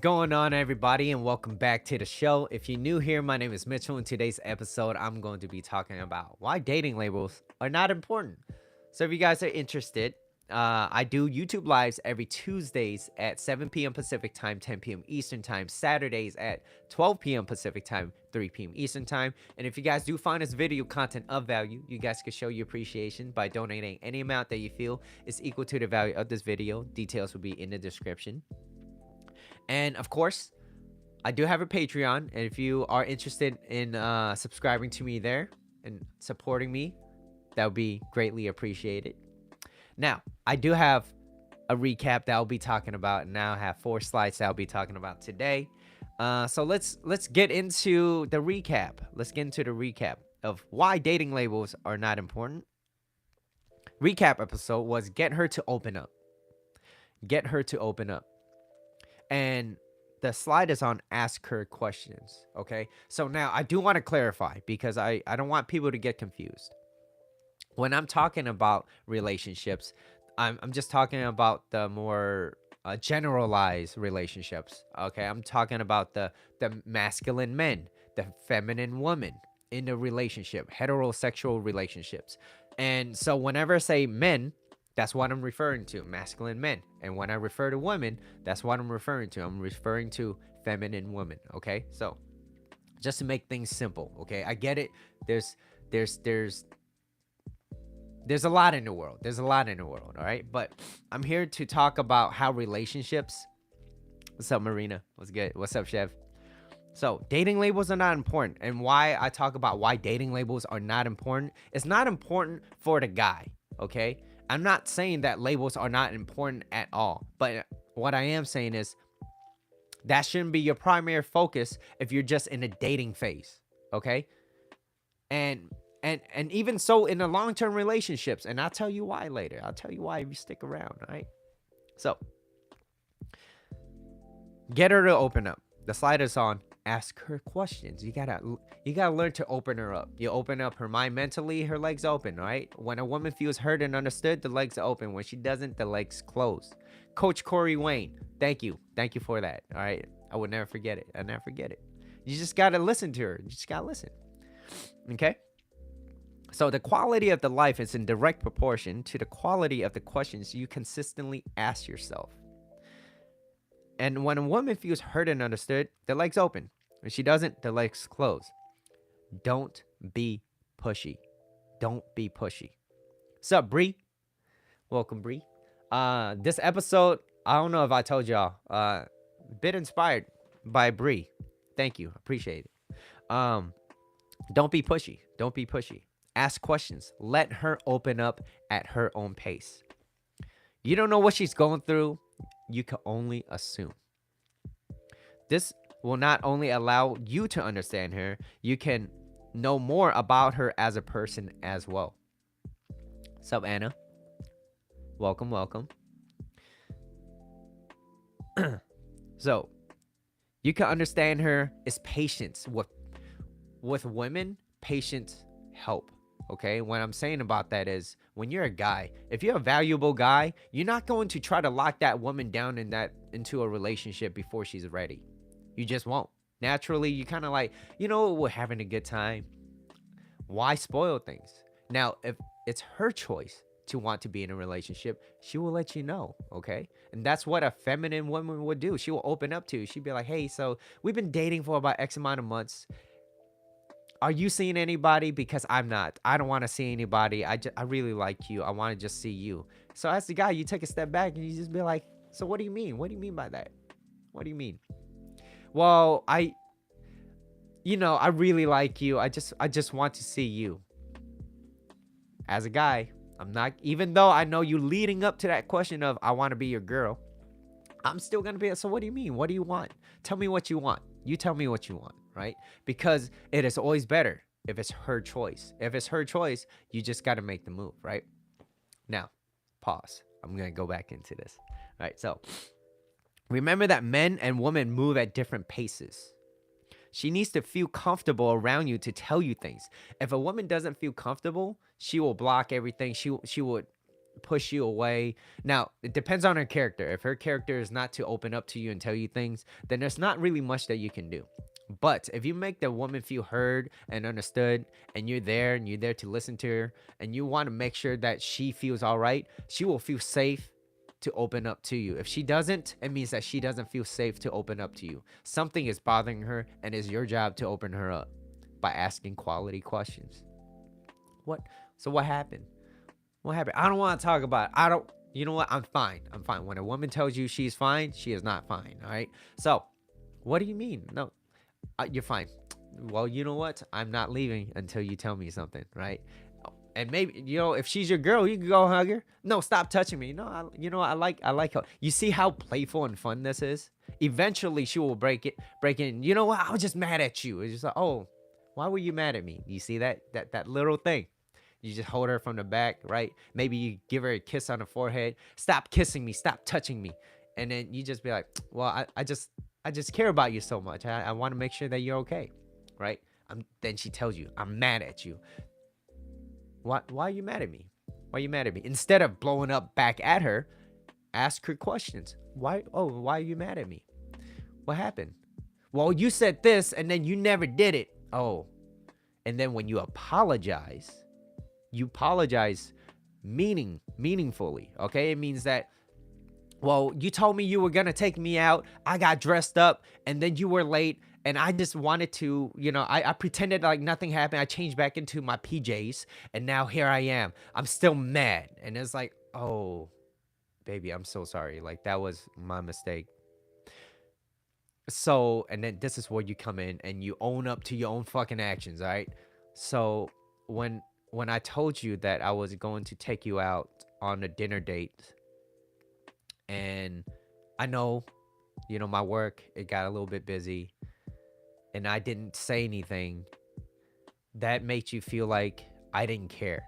going on, everybody, and welcome back to the show. If you're new here, my name is Mitchell. In today's episode, I'm going to be talking about why dating labels are not important. So, if you guys are interested, I do YouTube lives every Tuesdays at 7 p.m. Pacific time, 10 p.m. Eastern time, Saturdays at 12 p.m. Pacific time, 3 p.m. Eastern time. And if you guys do find this video content of value, you guys can show your appreciation by donating any amount that you feel is equal to the value of this video. Details will be in the description. And of course, I do have a Patreon, and if you are interested in subscribing to me there and supporting me, that would be greatly appreciated. Now, I do have a recap that I'll be talking about, and now I have 4 slides that I'll be talking about today. So let's get into the recap. Let's get into the recap of why dating labels are not important. Recap episode was get her to open up. Get her to open up. And the slide is on ask her questions. Okay. So now I do want to clarify because I don't want people to get confused. When I'm talking about relationships, I'm just talking about the more generalized relationships. Okay. I'm talking about the masculine men, the feminine woman in a relationship, heterosexual relationships. And so whenever I say men, that's what I'm referring to, masculine men. And when I refer to women, that's what I'm referring to. I'm referring to feminine women, okay? So, just to make things simple, okay? I get it. There's a lot in the world. There's a lot in the world, all right? But I'm here to talk about how relationships. What's up, Marina? What's good? What's up, Chef? So, dating labels are not important. And why I talk about why dating labels are not important, it's not important for the guy, okay? I'm not saying that labels are not important at all, but what I am saying is that shouldn't be your primary focus if you're just in a dating phase, okay? And even so in the long-term relationships, and I'll tell you why later. I'll tell you why if you stick around, all right? So, get her to open up. The slide is on. Ask her questions. You gotta learn to open her up. You open up her mind mentally, her legs open, right? When a woman feels heard and understood, the legs are open. When she doesn't, the legs close. Coach Corey Wayne, thank you for that. All right, I would never forget it. I never forget it. You just gotta listen to her. You just gotta listen. Okay. So the quality of the life is in direct proportion to the quality of the questions you consistently ask yourself. And when a woman feels heard and understood, the legs open. When she doesn't, the legs close. Don't be pushy. Don't be pushy. Sup, Bree? Welcome, Bree. This episode, I don't know if I told y'all, bit inspired by Bree. Thank you. Appreciate it. Don't be pushy. Don't be pushy. Ask questions. Let her open up at her own pace. You don't know what she's going through. You can only assume. This will not only allow you to understand her, you can know more about her as a person as well. Sup, Anna? Welcome. So, you can understand her is patience. With women, patience help. Okay, what I'm saying about that is when you're a guy, if you're a valuable guy, you're not going to try to lock that woman down into a relationship before she's ready. You just won't. Naturally, you kind of like, we're having a good time. Why spoil things? Now, if it's her choice to want to be in a relationship, she will let you know, okay? And that's what a feminine woman would do. She will open up to you. She'd be like, hey, so we've been dating for about X amount of months. Are you seeing anybody? Because I'm not. I don't want to see anybody. I really like you. I want to just see you. So as the guy, you take a step back and you just be like, so what do you mean? What do you mean by that? What do you mean? Well, I really like you. I just want to see you. As a guy, I'm not, even though I know you leading up to that question of I want to be your girl, I'm still going to be, so what do you mean? What do you want? Tell me what you want. You tell me what you want, right? Because it is always better if it's her choice. If it's her choice, you just got to make the move, right? Now, pause. I'm going to go back into this. All right, so remember that men and women move at different paces. She needs to feel comfortable around you to tell you things. If a woman doesn't feel comfortable, she will block everything. She would push you away. Now, it depends on her character. If her character is not to open up to you and tell you things, then there's not really much that you can do. But if you make the woman feel heard and understood, and you're there to listen to her, and you want to make sure that she feels all right, she will feel safe to open up to you. If she doesn't, it means that she doesn't feel safe to open up to you. Something is bothering her, and it's your job to open her up by asking quality questions. What? So what happened? What happened? I don't want to talk about it. I don't. You know what? I'm fine. I'm fine. When a woman tells you she's fine, she is not fine. All right. So, what do you mean? No, you're fine. Well, you know what? I'm not leaving until you tell me something, right? And maybe, if she's your girl, you can go hug her. No, stop touching me. No, I like her. You see how playful and fun this is? Eventually, she will break in. You know what? I was just mad at you. It's just like, oh, why were you mad at me? You see that little thing? You just hold her from the back, right? Maybe you give her a kiss on the forehead. Stop kissing me. Stop touching me. And then you just be like, well, I just care about you so much. I want to make sure that you're okay, right? Then she tells you, I'm mad at you. Why are you mad at me? Why are you mad at me? Instead of blowing up back at her, ask her questions. Why are you mad at me? What happened? Well, you said this and then you never did it. Oh. And then when you apologize meaningfully, okay? It means that, well, you told me you were gonna take me out. I got dressed up and then you were late and I just wanted to, I pretended like nothing happened. I changed back into my PJs and now here I am. I'm still mad. And it's like, oh, baby, I'm so sorry. Like, that was my mistake. So, and then this is where you come in and you own up to your own fucking actions, all right? So, when I told you that I was going to take you out on a dinner date, and I know, my work, it got a little bit busy, and I didn't say anything, that made you feel like I didn't care.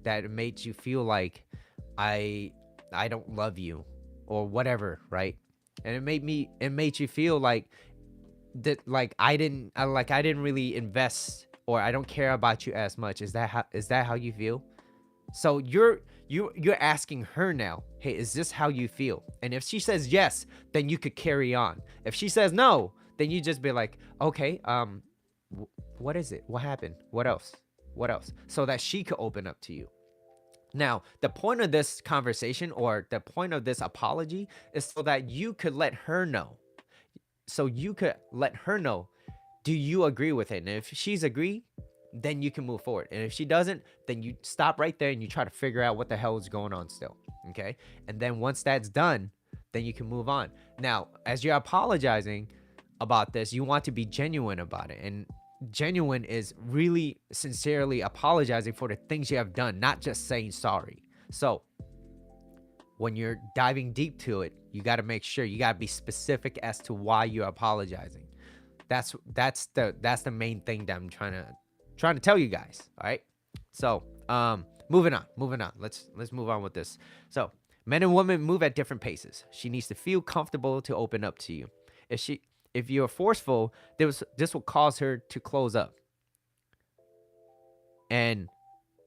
That made you feel like I I don't love you or whatever, right? And it made you feel like that, like I didn't really invest, or I don't care about you as much. Is that how you feel? So you're asking her now, hey, is this how you feel? And if she says yes, then you could carry on. If she says no, then you just be like, okay, what is it? What happened? What else? What else? So that she could open up to you. Now, the point of this conversation, or the point of this apology, is so that you could let her know. So you could let her know, do you agree with it? And if she's agreed, then you can move forward. And if she doesn't, then you stop right there and you try to figure out what the hell is going on still. Okay. And then once that's done, then you can move on. Now, as you're apologizing about this, you want to be genuine about it. And genuine is really sincerely apologizing for the things you have done, not just saying sorry. So when you're diving deep to it, you got to make sure you got to be specific as to why you're apologizing. That's the main thing that I'm trying to tell you guys. All right. So moving on. Let's move on with this. So men and women move at different paces. She needs to feel comfortable to open up to you. If you're forceful, this will cause her to close up, and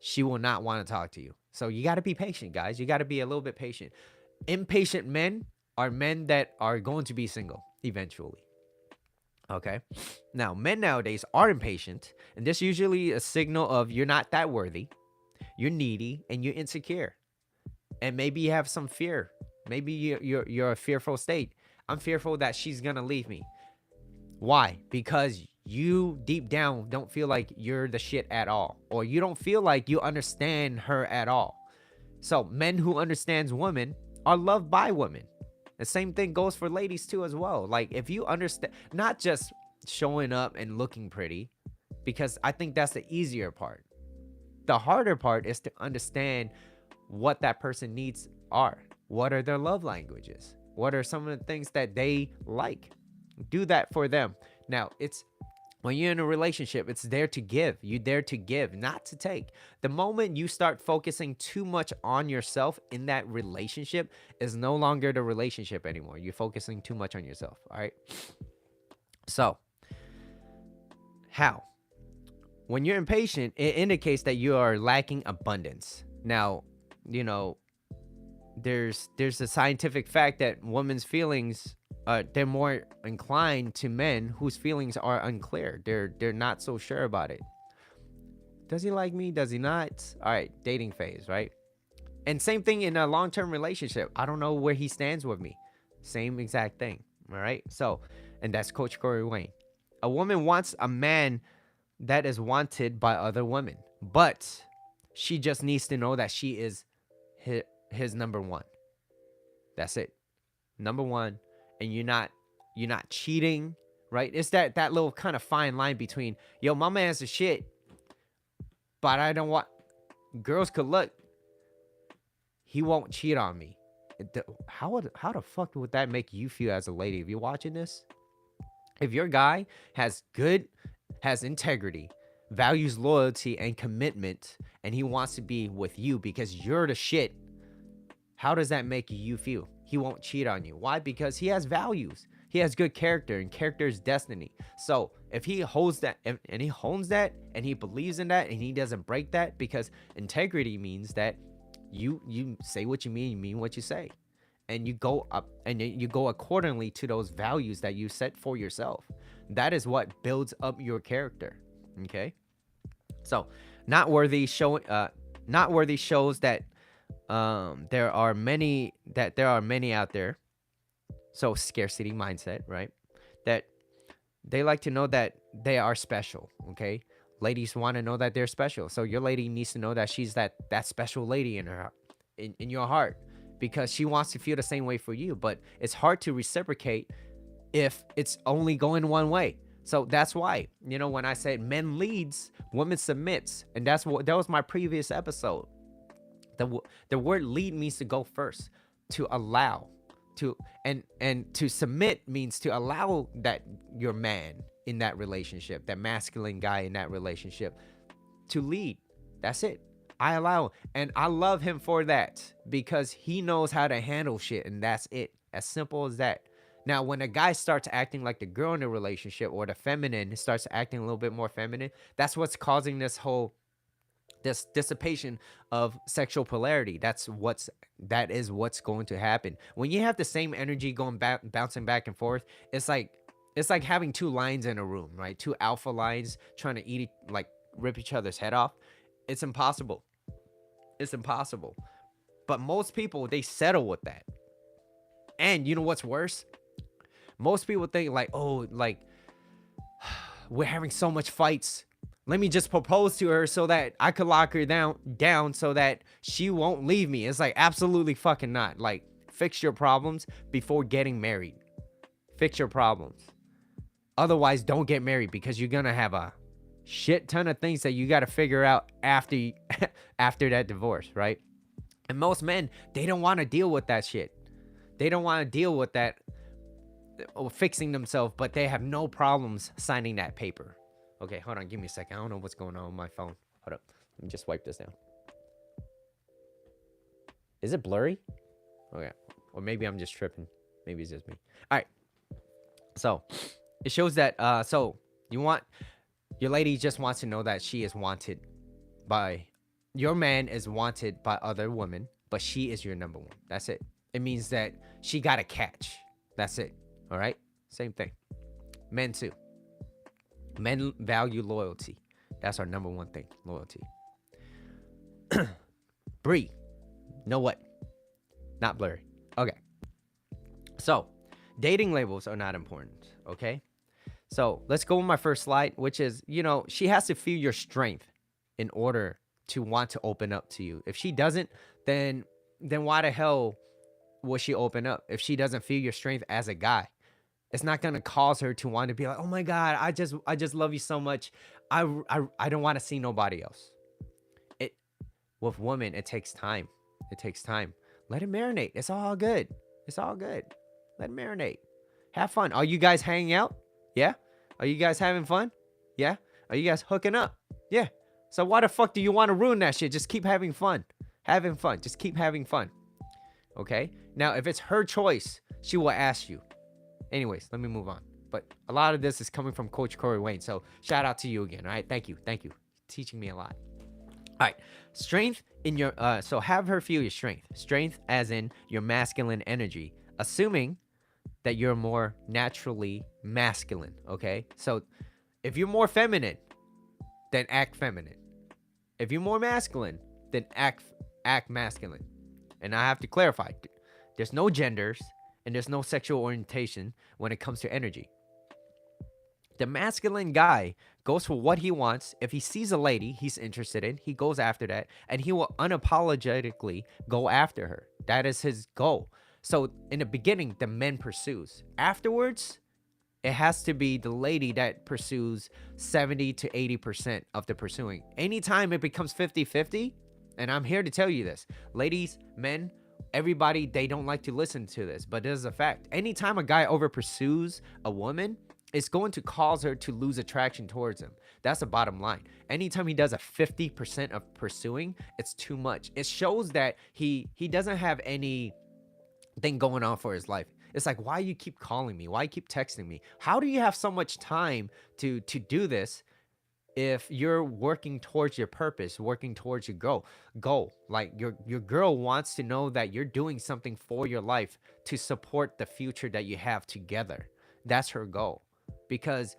she will not want to talk to you. So you got to be patient, guys. You got to be a little bit patient. Impatient men are men that are going to be single eventually. Okay. Now, men nowadays are impatient, and this usually a signal of you're not that worthy, you're needy, and you're insecure. And maybe you have some fear. Maybe you're a fearful state. I'm fearful that she's gonna leave me. Why? Because you deep down don't feel like you're the shit at all, or you don't feel like you understand her at all. So men who understands women are loved by women. The same thing goes for ladies too as well. Like, if you understand, not just showing up and looking pretty, because I think that's the easier part. The harder part is to understand what that person needs are. What are their love languages? What are some of the things that they like? Do that for them. Now, it's when you're in a relationship, it's there to give. You're there to give, not to take. The moment you start focusing too much on yourself in that relationship, is no longer the relationship anymore. You're focusing too much on yourself. All right. So, how? When you're impatient, it indicates that you are lacking abundance. Now, there's a scientific fact that women's feelings, they're more inclined to men whose feelings are unclear. They're not so sure about it. Does he like me? Does he not? All right, dating phase, right? And same thing in a long-term relationship. I don't know where he stands with me. Same exact thing. All right. So, and that's Coach Corey Wayne. A woman wants a man that is wanted by other women, but she just needs to know that she is his number one. That's it. Number one. And you're not cheating, right? It's that little kind of fine line between, yo, my man's a shit, but I don't want, girls could look, he won't cheat on me. How the fuck would that make you feel as a lady if you're watching this? If your guy has integrity, values loyalty and commitment, and he wants to be with you because you're the shit, how does that make you feel? He won't cheat on you. Why? Because he has values. He has good character, and character is destiny. So if he holds that, and he hones that, and he believes in that, and he doesn't break that, because integrity means that you say what you mean what you say, and you go up and you go accordingly to those values that you set for yourself. That is what builds up your character. Okay. So not worthy shows that there are many out there. So scarcity mindset, right? That they like to know that they are special. Okay. Ladies want to know that they're special. So your lady needs to know that she's that special lady in your heart, because she wants to feel the same way for you. But it's hard to reciprocate if it's only going one way. So that's why, when I said men leads, women submits, and that was my previous episode. The word lead means to go first, to allow, and to submit means to allow that your man in that relationship, that masculine guy in that relationship, to lead. That's it. I allow, and I love him for that, because he knows how to handle shit, and that's it. As simple as that. Now, when a guy starts acting like the girl in the relationship, or the feminine starts acting a little bit more feminine, that's what's causing this dissipation of sexual polarity. That is what's going to happen when you have the same energy bouncing back and forth. It's like having two lions in a room, right? Two alpha lions trying to rip each other's head off. It's impossible. But most people, they settle with that. And you know what's worse? Most people think we're having so much fights, let me just propose to her so that I could lock her down so that she won't leave me. It's like, absolutely fucking not. Like, fix your problems before getting married. Fix your problems. Otherwise, don't get married, because you're gonna have a shit ton of things that you got to figure out after that divorce, right? And most men, they don't want to deal with that shit. They don't want to deal with that fixing themselves, but they have no problems signing that paper. Okay, hold on, give me a second. I don't know what's going on with my phone. Hold up, let me just wipe this down. Is it blurry? Okay, or maybe I'm just tripping. Maybe it's just me. All right, so it shows that so your lady just wants to know that she is wanted by, your man is wanted by other women, but she is your number one. That's it. It means that she got a catch. That's it. All right, same thing. Men too. Men value loyalty. That's our number one thing, loyalty. Bree, know what? Not blurry. Okay. So, dating labels are not important, okay? So, let's go with my first slide, which is, she has to feel your strength in order to want to open up to you. If she doesn't, then why the hell will she open up? If she doesn't feel your strength as a guy, it's not going to cause her to want to be like, oh my God, I just love you so much. I don't want to see nobody else. With women, it takes time. Let it marinate. It's all good. Let it marinate. Have fun. Are you guys hanging out? Yeah. Are you guys having fun? Yeah. Are you guys hooking up? Yeah. So why the fuck do you want to ruin that shit? Just keep having fun. Just keep having fun. Okay. Now, if it's her choice, she will ask you. Anyways, let me move on. But a lot of this is coming from Coach Corey Wayne. So shout out to you again. All right. Thank you. Teaching me a lot. All right. Strength in your so have her feel your strength. Strength as in your masculine energy, assuming that you're more naturally masculine, okay? So if you're more feminine, then act feminine. If you're more masculine, then act masculine. And I have to clarify, there's no genders and there's no sexual orientation when it comes to energy. The masculine guy goes for what he wants. If he sees a lady he's interested in, he goes after that and he will unapologetically go after her. That is his goal. So in the beginning, the man pursues. Afterwards, it has to be the lady that pursues 70 to 80% of the pursuing. Anytime it becomes 50-50, and I'm here to tell you this, ladies, men, everybody, they don't like to listen to this, but this is a fact. Anytime a guy over pursues a woman, it's going to cause her to lose attraction towards him. That's the bottom line. Anytime he does a 50% of pursuing, it's too much. It shows that he doesn't have anything going on for his life. It's like, why you keep calling me? Why you keep texting me? How do you have so much time to do this if you're working towards your purpose, working towards your goal? Like your girl wants to know that you're doing something for your life to support the future that you have together. That's her goal. Because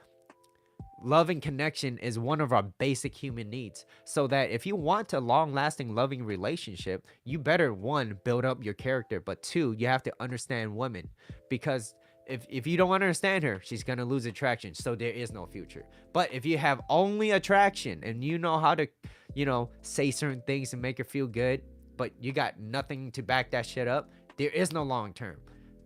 love and connection is one of our basic human needs. So that if you want a long-lasting, loving relationship, you better, one, build up your character, but two, you have to understand women. Because if you don't understand her, she's gonna lose attraction. So there is no future. But if you have only attraction and you know how to, say certain things and make her feel good, but you got nothing to back that shit up, there is no long term.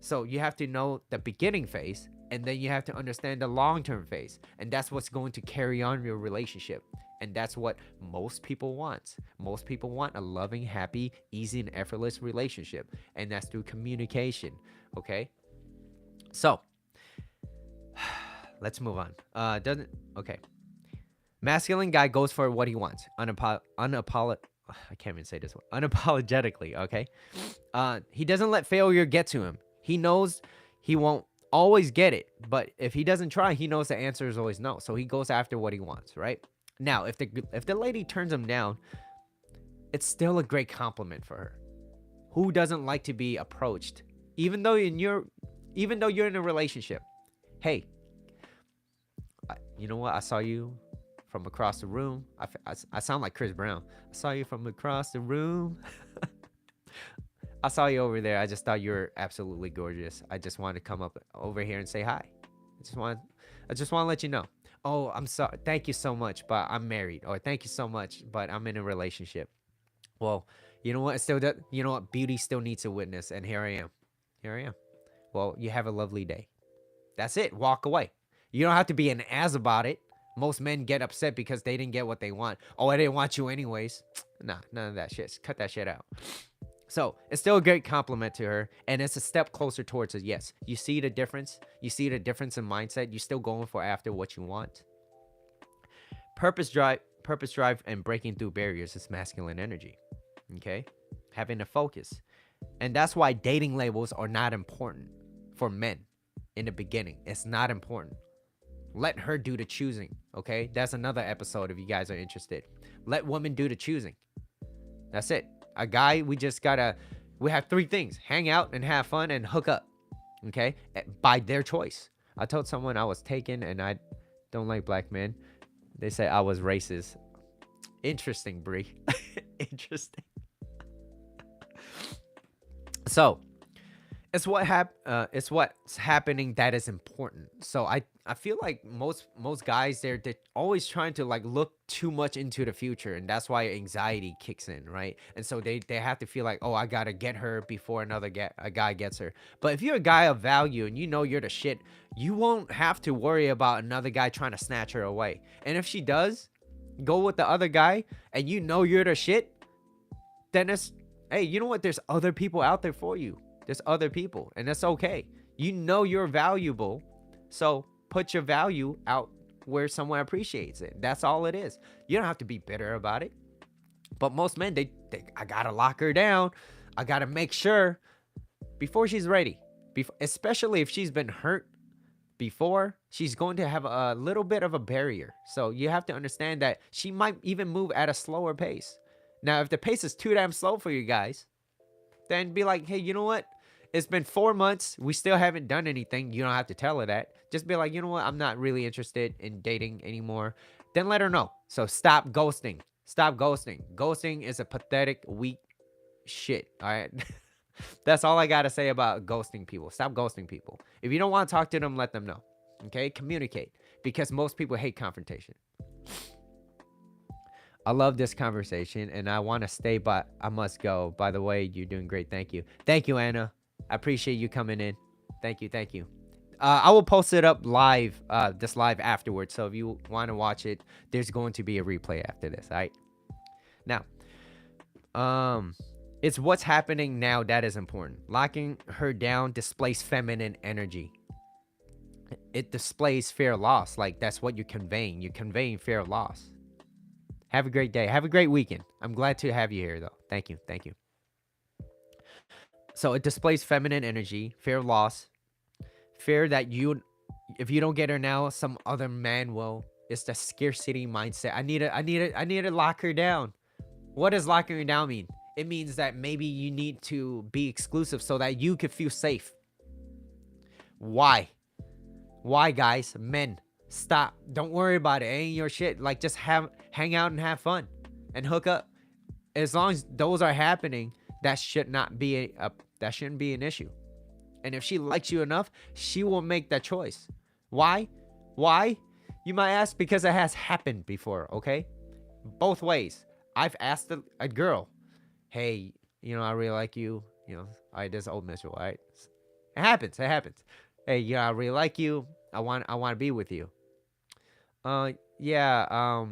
So you have to know the beginning phase, and then you have to understand the long-term phase, and that's what's going to carry on your relationship. And that's what most people want. Most people want a loving, happy, easy, and effortless relationship, and that's through communication. Okay, so let's move on. Doesn't okay. Masculine guy goes for what he wants. I can't even say this one. Unapologetically. Okay. He doesn't let failure get to him. He knows he won't always get it, but if he doesn't try, he knows the answer is always no. So he goes after what he wants, right? Now, if the lady turns him down, it's still a great compliment for her. Who doesn't like to be approached, even though you're in a relationship? Hey, you know what? I saw you from across the room. I sound like Chris Brown. I saw you from across the room. I saw you over there. I just thought you were absolutely gorgeous. I just wanted to come up over here and say hi. I just want to let you know. Oh, I'm sorry. Thank you so much, but I'm married. Or thank you so much, but I'm in a relationship. Well, you know what? You know what? Beauty still needs a witness, and here I am. Here I am. Well, you have a lovely day. That's it. Walk away. You don't have to be an ass about it. Most men get upset because they didn't get what they want. Oh, I didn't want you anyways. Nah, none of that shit. Cut that shit out. So it's still a great compliment to her, and it's a step closer towards a yes. You see the difference? You see the difference in mindset? You're still going for after what you want. Purpose drive, and breaking through barriers is masculine energy. Okay? Having a focus. And that's why dating labels are not important for men in the beginning. It's not important. Let her do the choosing. Okay? That's another episode if you guys are interested. Let women do the choosing. That's it. A guy, we have three things: hang out and have fun and hook up. Okay? By their choice. I told someone I was taken and I don't like black men. They say I was racist. Interesting, Brie. Interesting. So, it's what's happening that is important. So I feel like most guys, they're always trying to like look too much into the future, and that's why anxiety kicks in, right? And so they have to feel like, oh, I gotta get her before a guy gets her. But if you're a guy of value and you know you're the shit, you won't have to worry about another guy trying to snatch her away. And if she does go with the other guy and you know you're the shit, then it's, hey, you know what? There's other people out there for you. There's other people, and that's okay. You know you're valuable, so put your value out where someone appreciates it. That's all it is. You don't have to be bitter about it. But most men, I gotta lock her down. I gotta make sure before she's ready. Especially if she's been hurt before, she's going to have a little bit of a barrier. So you have to understand that she might even move at a slower pace. Now, if the pace is too damn slow for you guys, then be like, hey, you know what? It's been 4 months. We still haven't done anything. You don't have to tell her that. Just be like, you know what? I'm not really interested in dating anymore. Then let her know. So stop ghosting. Stop ghosting. Ghosting is a pathetic, weak shit. All right. That's all I got to say about ghosting people. Stop ghosting people. If you don't want to talk to them, let them know. Okay? Communicate. Because most people hate confrontation. I love this conversation and I want to stay, but I must go. By the way, you're doing great. Thank you. Thank you, Anna. I appreciate you coming in. Thank you. Thank you. I will post it up live, this live afterwards. So if you want to watch it, there's going to be a replay after this. All right. Now, it's what's happening now that is important. Locking her down displays feminine energy. It displays fear loss. Like that's what you're conveying. You're conveying fear loss. Have a great day. Have a great weekend. I'm glad to have you here, though. Thank you. Thank you. So it displays feminine energy, fear of loss, fear that if you don't get her now, some other man will. It's the scarcity mindset. I need to lock her down. What does locking her down mean? It means that maybe you need to be exclusive so that you can feel safe. Why? Why, guys? Men, stop. Don't worry about it. It ain't your shit. Like, just hang out and have fun and hook up. As long as those are happening, that shouldn't be an issue. And if she likes you enough, she will make that choice. Why? Why? You might ask, because it has happened before, okay? Both ways. I've asked a girl, hey, I really like you. All right, this is old Mitchell, all right? It happens. Hey, I really like you. I want to be with you. Yeah,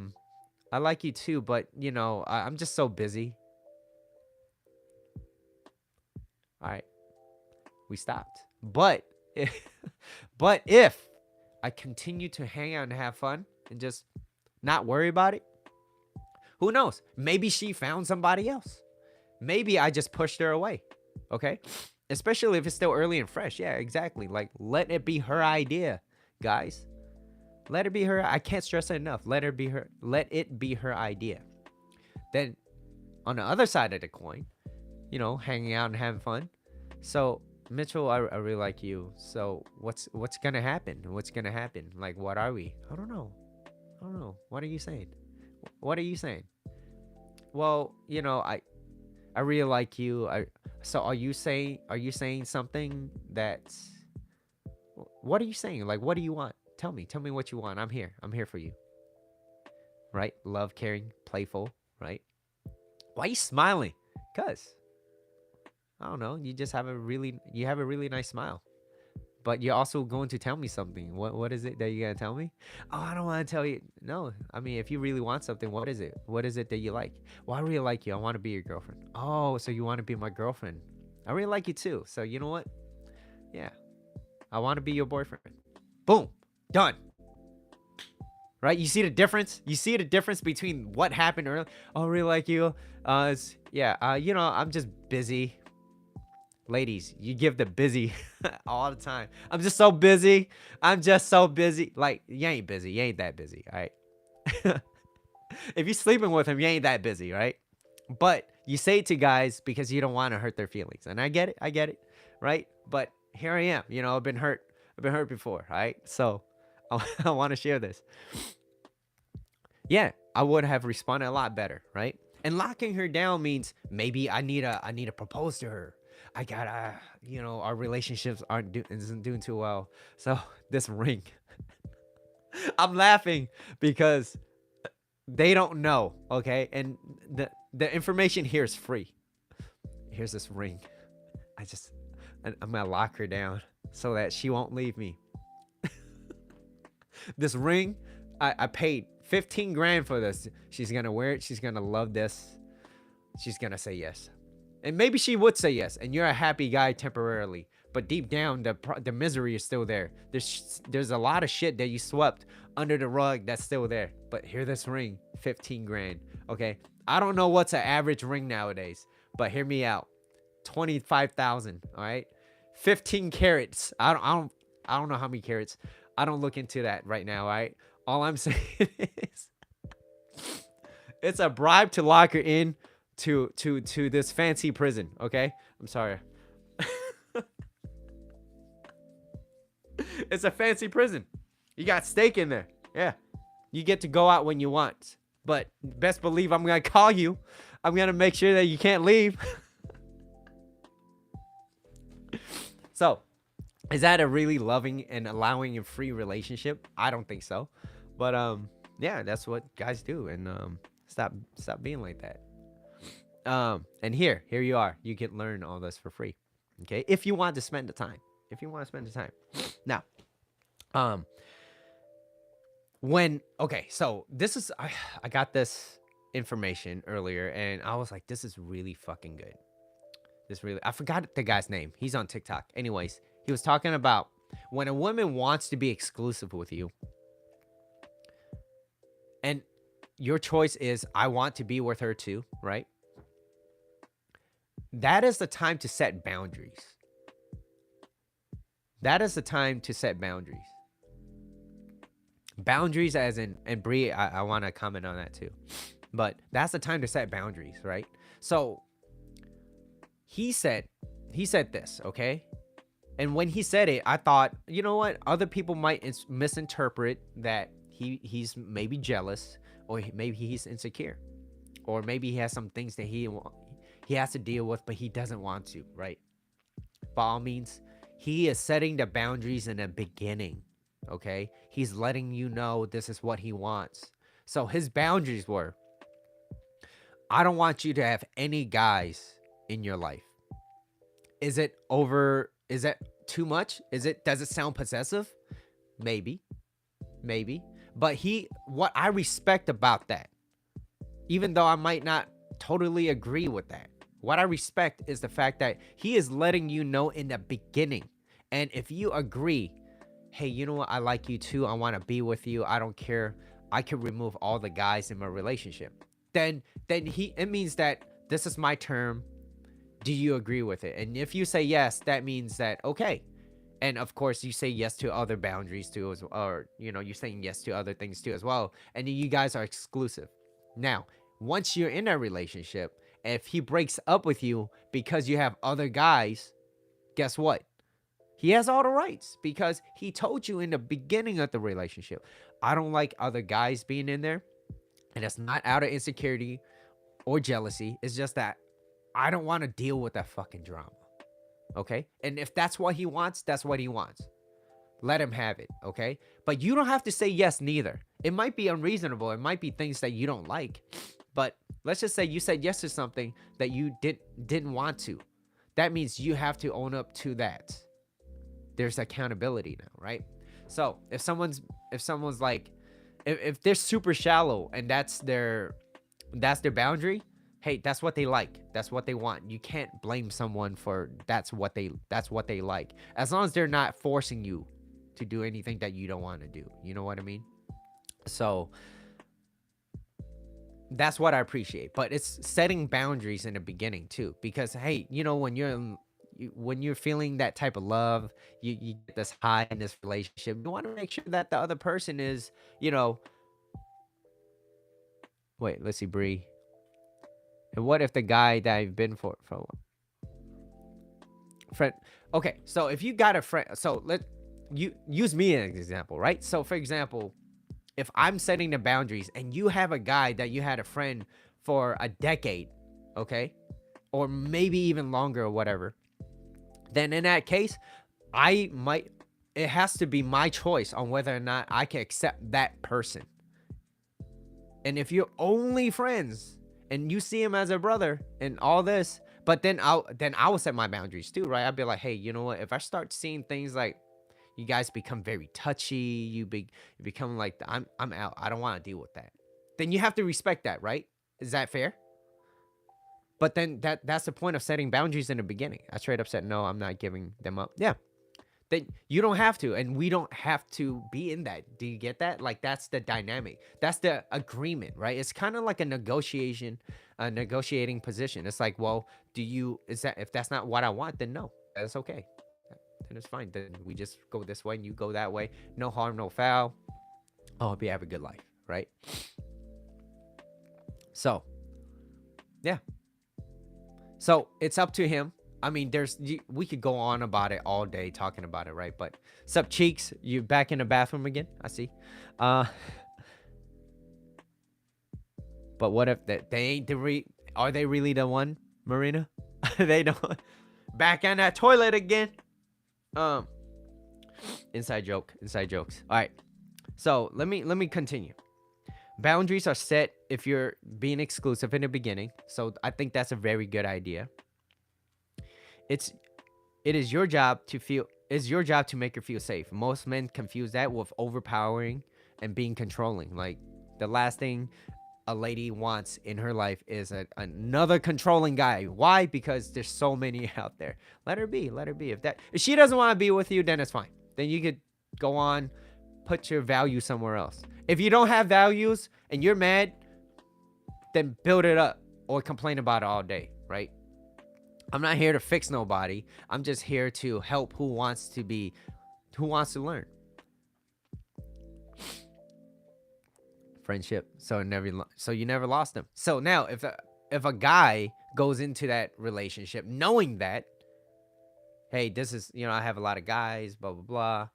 I like you too, but I'm just so busy. All right. We stopped. But if I continue to hang out and have fun and just not worry about it, who knows? Maybe she found somebody else. Maybe I just pushed her away. Okay? Especially if it's still early and fresh. Yeah, exactly. Like, let it be her idea, guys. Let it be her. I can't stress it enough. Let it be her idea. Then on the other side of the coin, hanging out and having fun. So, Mitchell, I really like you. So what's gonna happen? Like, what are we? I don't know. What are you saying? Well, I really like you. So are you saying something that's, what are you saying? Like, what do you want? Tell me what you want. I'm here for you. Right? Love, caring, playful, right? Why are you smiling? Cuz I don't know. You have a really nice smile. But you're also going to tell me something. What is it that you're going to tell me? Oh, I don't want to tell you. No. I mean, if you really want something, what is it? What is it that you like? Well, I really like you. I want to be your girlfriend. Oh, so you want to be my girlfriend. I really like you too. So you know what? Yeah. I want to be your boyfriend. Boom. Done. Right? You see the difference? You see the difference between what happened earlier? Oh, I really like you. I'm just busy. Ladies, you give the busy all the time. I'm just so busy. Like, you ain't busy. You ain't that busy, all right? If you're sleeping with him, you ain't that busy, right? But you say it to guys because you don't want to hurt their feelings. And I get it, right? But here I am. I've been hurt before, right? So I want to share this. Yeah, I would have responded a lot better, right? And locking her down means maybe I need to propose to her. I gotta, our relationships isn't doing too well. So this ring, I'm laughing because they don't know, okay? And the information here is free. Here's this ring. I'm gonna lock her down so that she won't leave me. This ring, I paid 15 grand for this. She's gonna wear it. She's gonna love this. She's gonna say yes. And maybe she would say yes, and you're a happy guy temporarily, but deep down, the misery is still there. There's a lot of shit that you swept under the rug that's still there. But here, this ring, 15 grand. Okay, I don't know what's an average ring nowadays, but hear me out. 25,000. All right, 15 carats. I don't know how many carats. I don't look into that right now. All right, all I'm saying is, it's a bribe to lock her in to this fancy prison, okay? I'm sorry. It's a fancy prison. You got steak in there. Yeah. You get to go out when you want. But best believe I'm going to call you. I'm going to make sure that you can't leave. So, is that a really loving and allowing and free relationship? I don't think so. But yeah, that's what guys do, and stop being like that. And here you are. You can learn all this for free. Okay? If you want to spend the time. If you want to spend the time. Now, so this is I got this information earlier and I was like, this is really fucking good. I forgot the guy's name. He's on TikTok. Anyways, he was talking about when a woman wants to be exclusive with you and your choice is I want to be with her too, right? That is the time to set boundaries. Boundaries as in, and Bree, I want to comment on that too. But that's the time to set boundaries, right? So he said this, okay? And when he said it, I thought, you know what? Other people might misinterpret that he's maybe jealous, or maybe he's insecure, or maybe he has some things that he has to deal with, but he doesn't want to, right? By all means, he is setting the boundaries in the beginning, okay? He's letting you know this is what he wants. So his boundaries were, I don't want you to have any guys in your life. Is it too much? Does it sound possessive? Maybe. But what I respect about that, even though I might not totally agree with that, what I respect is the fact that he is letting you know in the beginning. And if you agree, hey, you know what? I like you too. I want to be with you. I don't care. I can remove all the guys in my relationship. Then it means that this is my term. Do you agree with it? And if you say yes, that means that, okay. And of course, you say yes to other boundaries too, or, you're saying yes to other things too as well. And you guys are exclusive. Now, once you're in a relationship, if he breaks up with you because you have other guys, guess what? He has all the rights because he told you in the beginning of the relationship, I don't like other guys being in there. And it's not out of insecurity or jealousy. It's just that I don't want to deal with that fucking drama. Okay? And if that's what he wants, that's what he wants. Let him have it. Okay? But you don't have to say yes neither. It might be unreasonable. It might be things that you don't like. But let's just say you said yes to something that you didn't want to. That means you have to own up to that. There's accountability now, right? So if someone's like, if they're super shallow and that's their boundary, hey, that's what they like. That's what they want. You can't blame someone for that's what they like. As long as they're not forcing you to do anything that you don't want to do. You know what I mean? So that's what I appreciate. But it's setting boundaries in the beginning too. Because hey, when you're feeling that type of love, you get this high in this relationship, you want to make sure that the other person is, wait, let's see, Bree. And what if the guy that I've been for friend? Okay, so if you got a friend, so you use me as an example, right? So for example, if I'm setting the boundaries and you have a guy that you had a friend for a decade, okay, or maybe even longer or whatever, then in that case, it has to be my choice on whether or not I can accept that person. And if you're only friends and you see him as a brother and all this, but then I will set my boundaries too, right? I'll be like, hey, you know what? If I start seeing things like you guys become very touchy, you become like, I'm out. I don't want to deal with that. Then you have to respect that, right? Is that fair? But then that's the point of setting boundaries in the beginning. I straight up said, no, I'm not giving them up. Yeah. Then you don't have to, and we don't have to be in that. Do you get that? Like, that's the dynamic. That's the agreement, right? It's kind of like a negotiating position. It's like, well, if that's not what I want, then no, that's okay. Then it's fine. Then we just go this way and you go that way. No harm, no foul. I hope you have a good life, right? So, yeah. So it's up to him. I mean, we could go on about it all day talking about it, right? But sup, cheeks? You back in the bathroom again? I see. Uh, but what if they ain't are they really the one, Marina? They don't. Back in that toilet again. Um, inside joke. Inside jokes. All right. So let me continue. Boundaries are set if you're being exclusive in the beginning. So I think that's a very good idea. It's it is your job to feel it's your job to make her feel safe. Most men confuse that with overpowering and being controlling. Like the last thing a lady wants in her life is another controlling guy. Why? Because there's so many out there. Let her be. Let her be. If she doesn't want to be with you, then it's fine. Then you could go on, put your value somewhere else. If you don't have values and you're mad, then build it up or complain about it all day, right? I'm not here to fix nobody. I'm just here to help who wants to learn. Friendship. So you never lost them. So now if a guy goes into that relationship knowing that, hey, this is, I have a lot of guys, blah blah blah.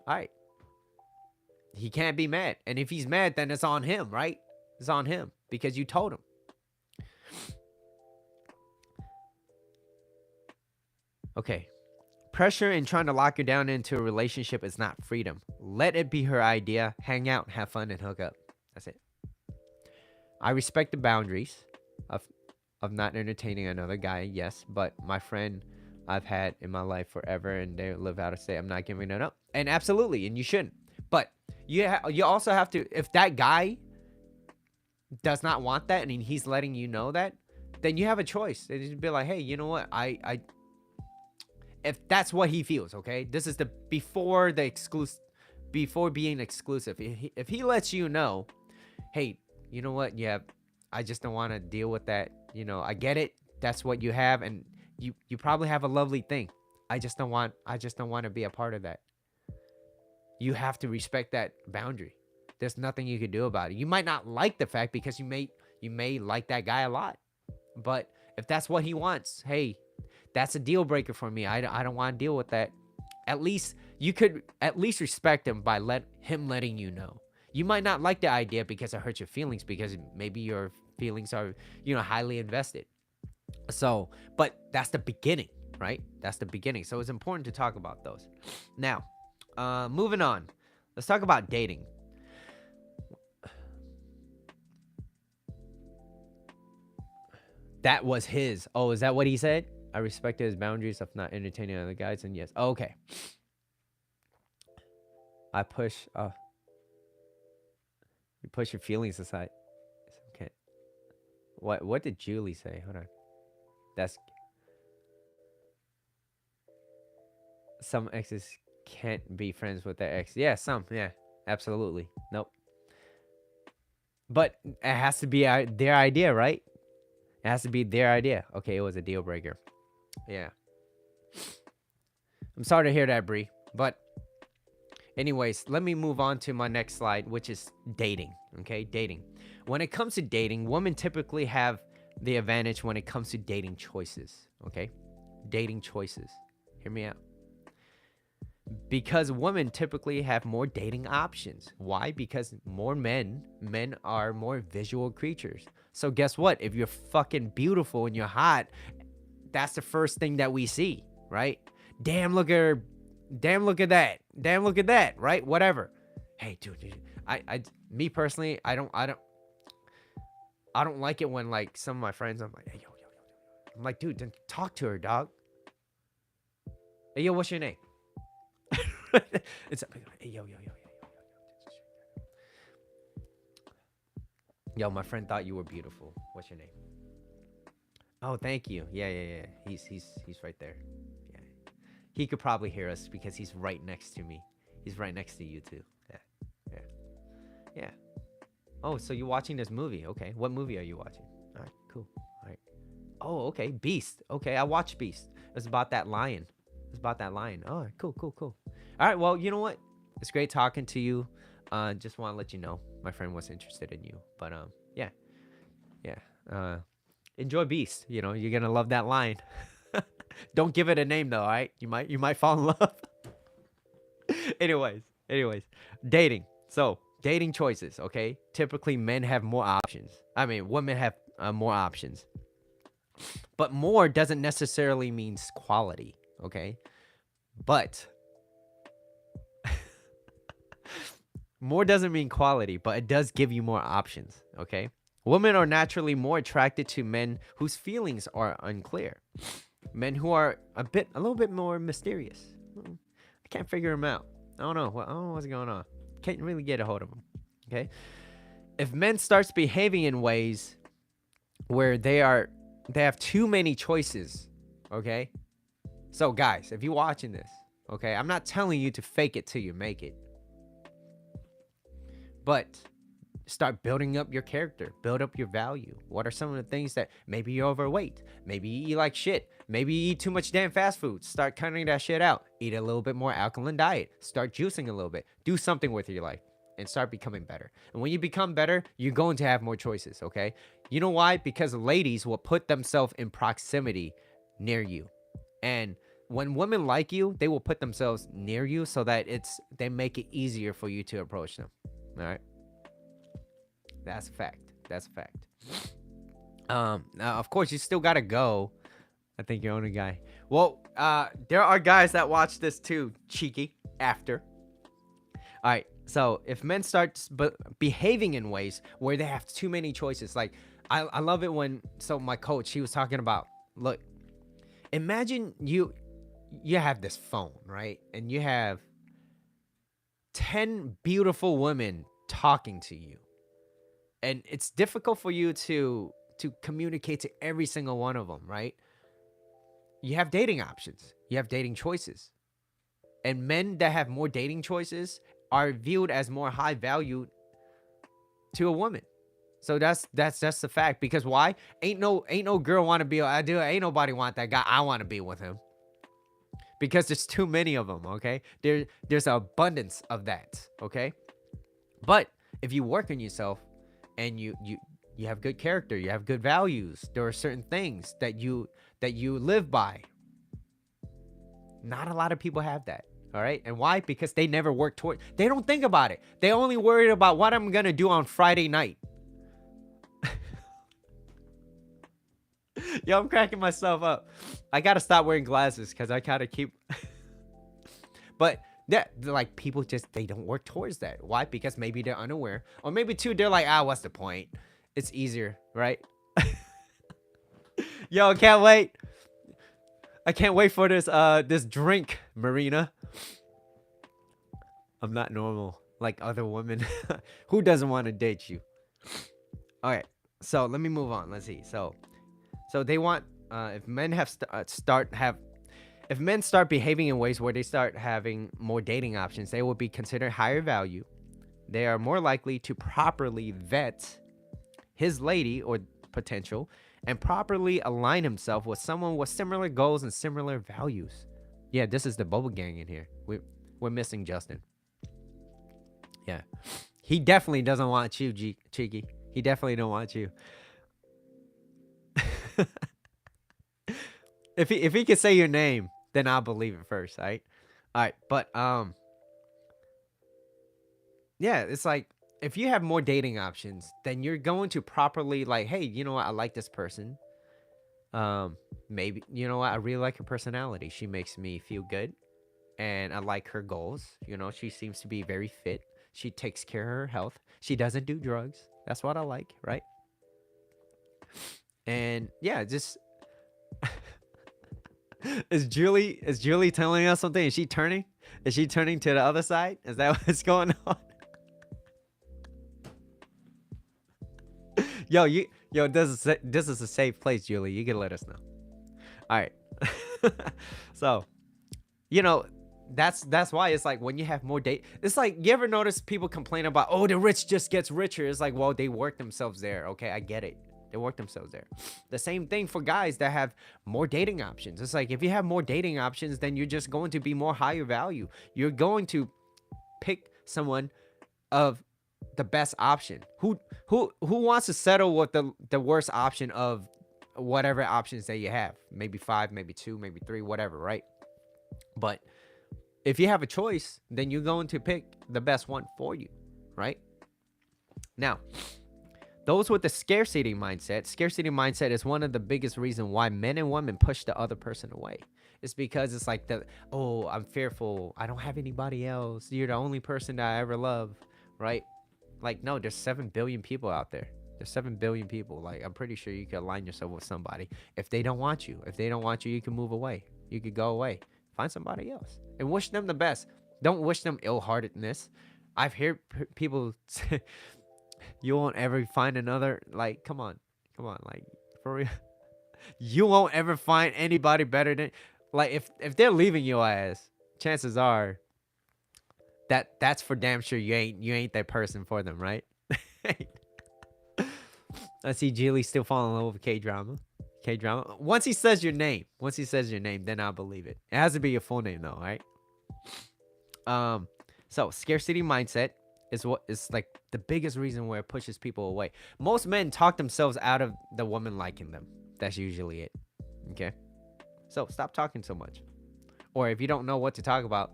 All right. He can't be mad. And if he's mad, then it's on him, right? It's on him because you told him. Okay. Pressure and trying to lock her down into a relationship is not freedom. Let it be her idea. Hang out, have fun, and hook up. That's it. I respect the boundaries of not entertaining another guy, yes, but my friend I've had in my life forever and they live out of state, I'm not giving it up. And absolutely, and you shouldn't. But you also have to, if that guy does not want that and he's letting you know that, then you have a choice. And you'd be like, hey, you know what? If that's what he feels, okay? This is before being exclusive. If he lets you know, hey, you know what? Yeah, I just don't want to deal with that. I get it. That's what you have, and you probably have a lovely thing. I just don't want to be a part of that. You have to respect that boundary. There's nothing you can do about it. You might not like the fact because you may like that guy a lot, but if that's what he wants, hey, that's a deal breaker for me. I don't want to deal with that. At least you could respect him by letting you know. You might not like the idea because it hurts your feelings, because maybe your feelings are, highly invested. So, but that's the beginning, right? That's the beginning. So it's important to talk about those. Now, moving on. Let's talk about dating. That was his. Oh, is that what he said? I respected his boundaries of not entertaining other guys, and yes. Oh, okay. I push. You push your feelings aside. It's okay. What did Julie say? Hold on. That's some exes can't be friends with their ex. Yeah, some. Yeah, absolutely. Nope. But it has to be their idea, right? It has to be their idea. Okay, it was a deal breaker. Yeah. I'm sorry to hear that, Bree. But anyways, let me move on to my next slide, which is dating. Okay, dating. When it comes to dating, women typically have the advantage when it comes to dating choices. Okay, dating choices. Hear me out. Because women typically have more dating options. Why? Because men are more visual creatures. So guess what? If you're fucking beautiful and you're hot, that's the first thing that we see, right? Damn, look at her. Damn, look at that. Damn, look at that, right? Whatever. Hey, dude, me personally, I don't like it when, like, some of my friends, I'm like, hey, yo. I'm like, dude, then talk to her, dog. Hey, yo, what's your name? It's hey, yo. Yo, my friend thought you were beautiful. What's your name? Oh, thank you. Yeah. He's right there. Yeah. He could probably hear us because he's right next to me. He's right next to you too. Yeah. Oh, so you're watching this movie? Okay. What movie are you watching? All right, cool. All right. Oh, okay. Beast. Okay, I watched Beast. It's about that lion. Oh, cool. All right. Well, you know what? It's great talking to you. Just want to let you know my friend was interested in you. But yeah. Enjoy Beast. You know, you're gonna love that line. Don't give it a name though, all right? You might fall in love. anyways, anyways, dating. So dating choices. Okay, typically men have more options. I mean, women have more options, but more doesn't necessarily means quality. Okay, but more doesn't mean quality, but it does give you more options. Okay, women are naturally more attracted to men whose feelings are unclear, men who are a little bit more mysterious. I can't figure them out. I don't know what's going on. Can't really get a hold of them. Okay. If men starts behaving in ways where they have too many choices, okay? So guys, if you're watching this, okay, I'm not telling you to fake it till you make it. But start building up your character, build up your value. What are some of the things that maybe you're overweight? Maybe you eat like shit. Maybe you eat too much damn fast food. Start cutting that shit out. Eat a little bit more alkaline diet. Start juicing a little bit. Do something with your life and start becoming better. And when you become better, you're going to have more choices, okay? You know why? Because ladies will put themselves in proximity near you. And when women like you, they will put themselves near you so that they make it easier for you to approach them. All right? That's a fact. That's a fact. Now of course you still gotta go. I think you're only guy. Well, there are guys that watch this too, cheeky. After. All right. So if men start behaving in ways where they have too many choices, like I love it when my coach, he was talking about, look, imagine you have this phone, right, and you have 10 beautiful women talking to you. And it's difficult for you to communicate to every single one of them, right? You have dating options. You have dating choices. And men that have more dating choices are viewed as more high value to a woman. So that's the fact. Because why? Ain't no girl want to be. Ain't nobody want that guy. I want to be with him. Because there's too many of them. Okay. There's an abundance of that. Okay. But if you work on yourself, and you have good character, you have good values, there are certain things that you live by. Not a lot of people have that. All right. And why? Because they never work toward, they don't think about it. They only worried about what I'm gonna do on Friday night. Yo, I'm cracking myself up. I gotta stop wearing glasses because I kind of keep but that, like, people just, they don't work towards that. Why? Because maybe they're unaware, or maybe too, they're like, what's the point? It's easier, right? Yo, I can't wait. I can't wait for this drink, Marina. I'm not normal like other women. Who doesn't want to date you? All right, so let me move on. Let's see. So they want, if men if men start behaving in ways where they start having more dating options, they will be considered higher value. They are more likely to properly vet his lady or potential and properly align himself with someone with similar goals and similar values. Yeah, this is the Bubble Gang in here. We're missing Justin. Yeah. He definitely doesn't want you, Cheeky. He definitely don't want you. If he could say your name, then I'll believe it first, right? All right, but yeah, it's like if you have more dating options, then you're going to properly, like, hey, you know what? I like this person. Maybe, you know what? I really like her personality. She makes me feel good, and I like her goals. You know, she seems to be very fit. She takes care of her health. She doesn't do drugs. That's what I like, right? And yeah, just is Julie telling us something? Is she turning? Is she turning to the other side? Is that what's going on? Yo, this is a safe place, Julie. You can let us know. All right. So, you know, that's why it's like when you have more date, it's like, you ever notice people complain about, oh, the rich just gets richer? It's like, well, they work themselves there. Okay, I get it. They work themselves there. The same thing for guys that have more dating options. It's like, if you have more dating options, then you're just going to be more higher value. You're going to pick someone of the best option. Who wants to settle with the worst option of whatever options that you have. Maybe 5, maybe 2, maybe 3, whatever, right? But if you have a choice, then you're going to pick the best one for you, right? Now, those with the scarcity mindset is one of the biggest reasons why men and women push the other person away. It's because it's like oh, I'm fearful. I don't have anybody else. You're the only person that I ever love, right? Like, no, there's 7 billion people out there. There's 7 billion people. Like, I'm pretty sure you could align yourself with somebody. If they don't want you, you can move away. You could go away. Find somebody else and wish them the best. Don't wish them ill-heartedness. I've heard people say, you won't ever find another. Like, come on, like, for real. You won't ever find anybody better than, like, if they're leaving your ass, chances are that's for damn sure you ain't that person for them, right? I see Geely still falling in love with K-drama. Once he says your name, then I'll believe it. It has to be your full name though, right? So scarcity mindset is what is like the biggest reason where it pushes people away. Most men talk themselves out of the woman liking them. That's usually it. Okay? So stop talking so much. Or if you don't know what to talk about,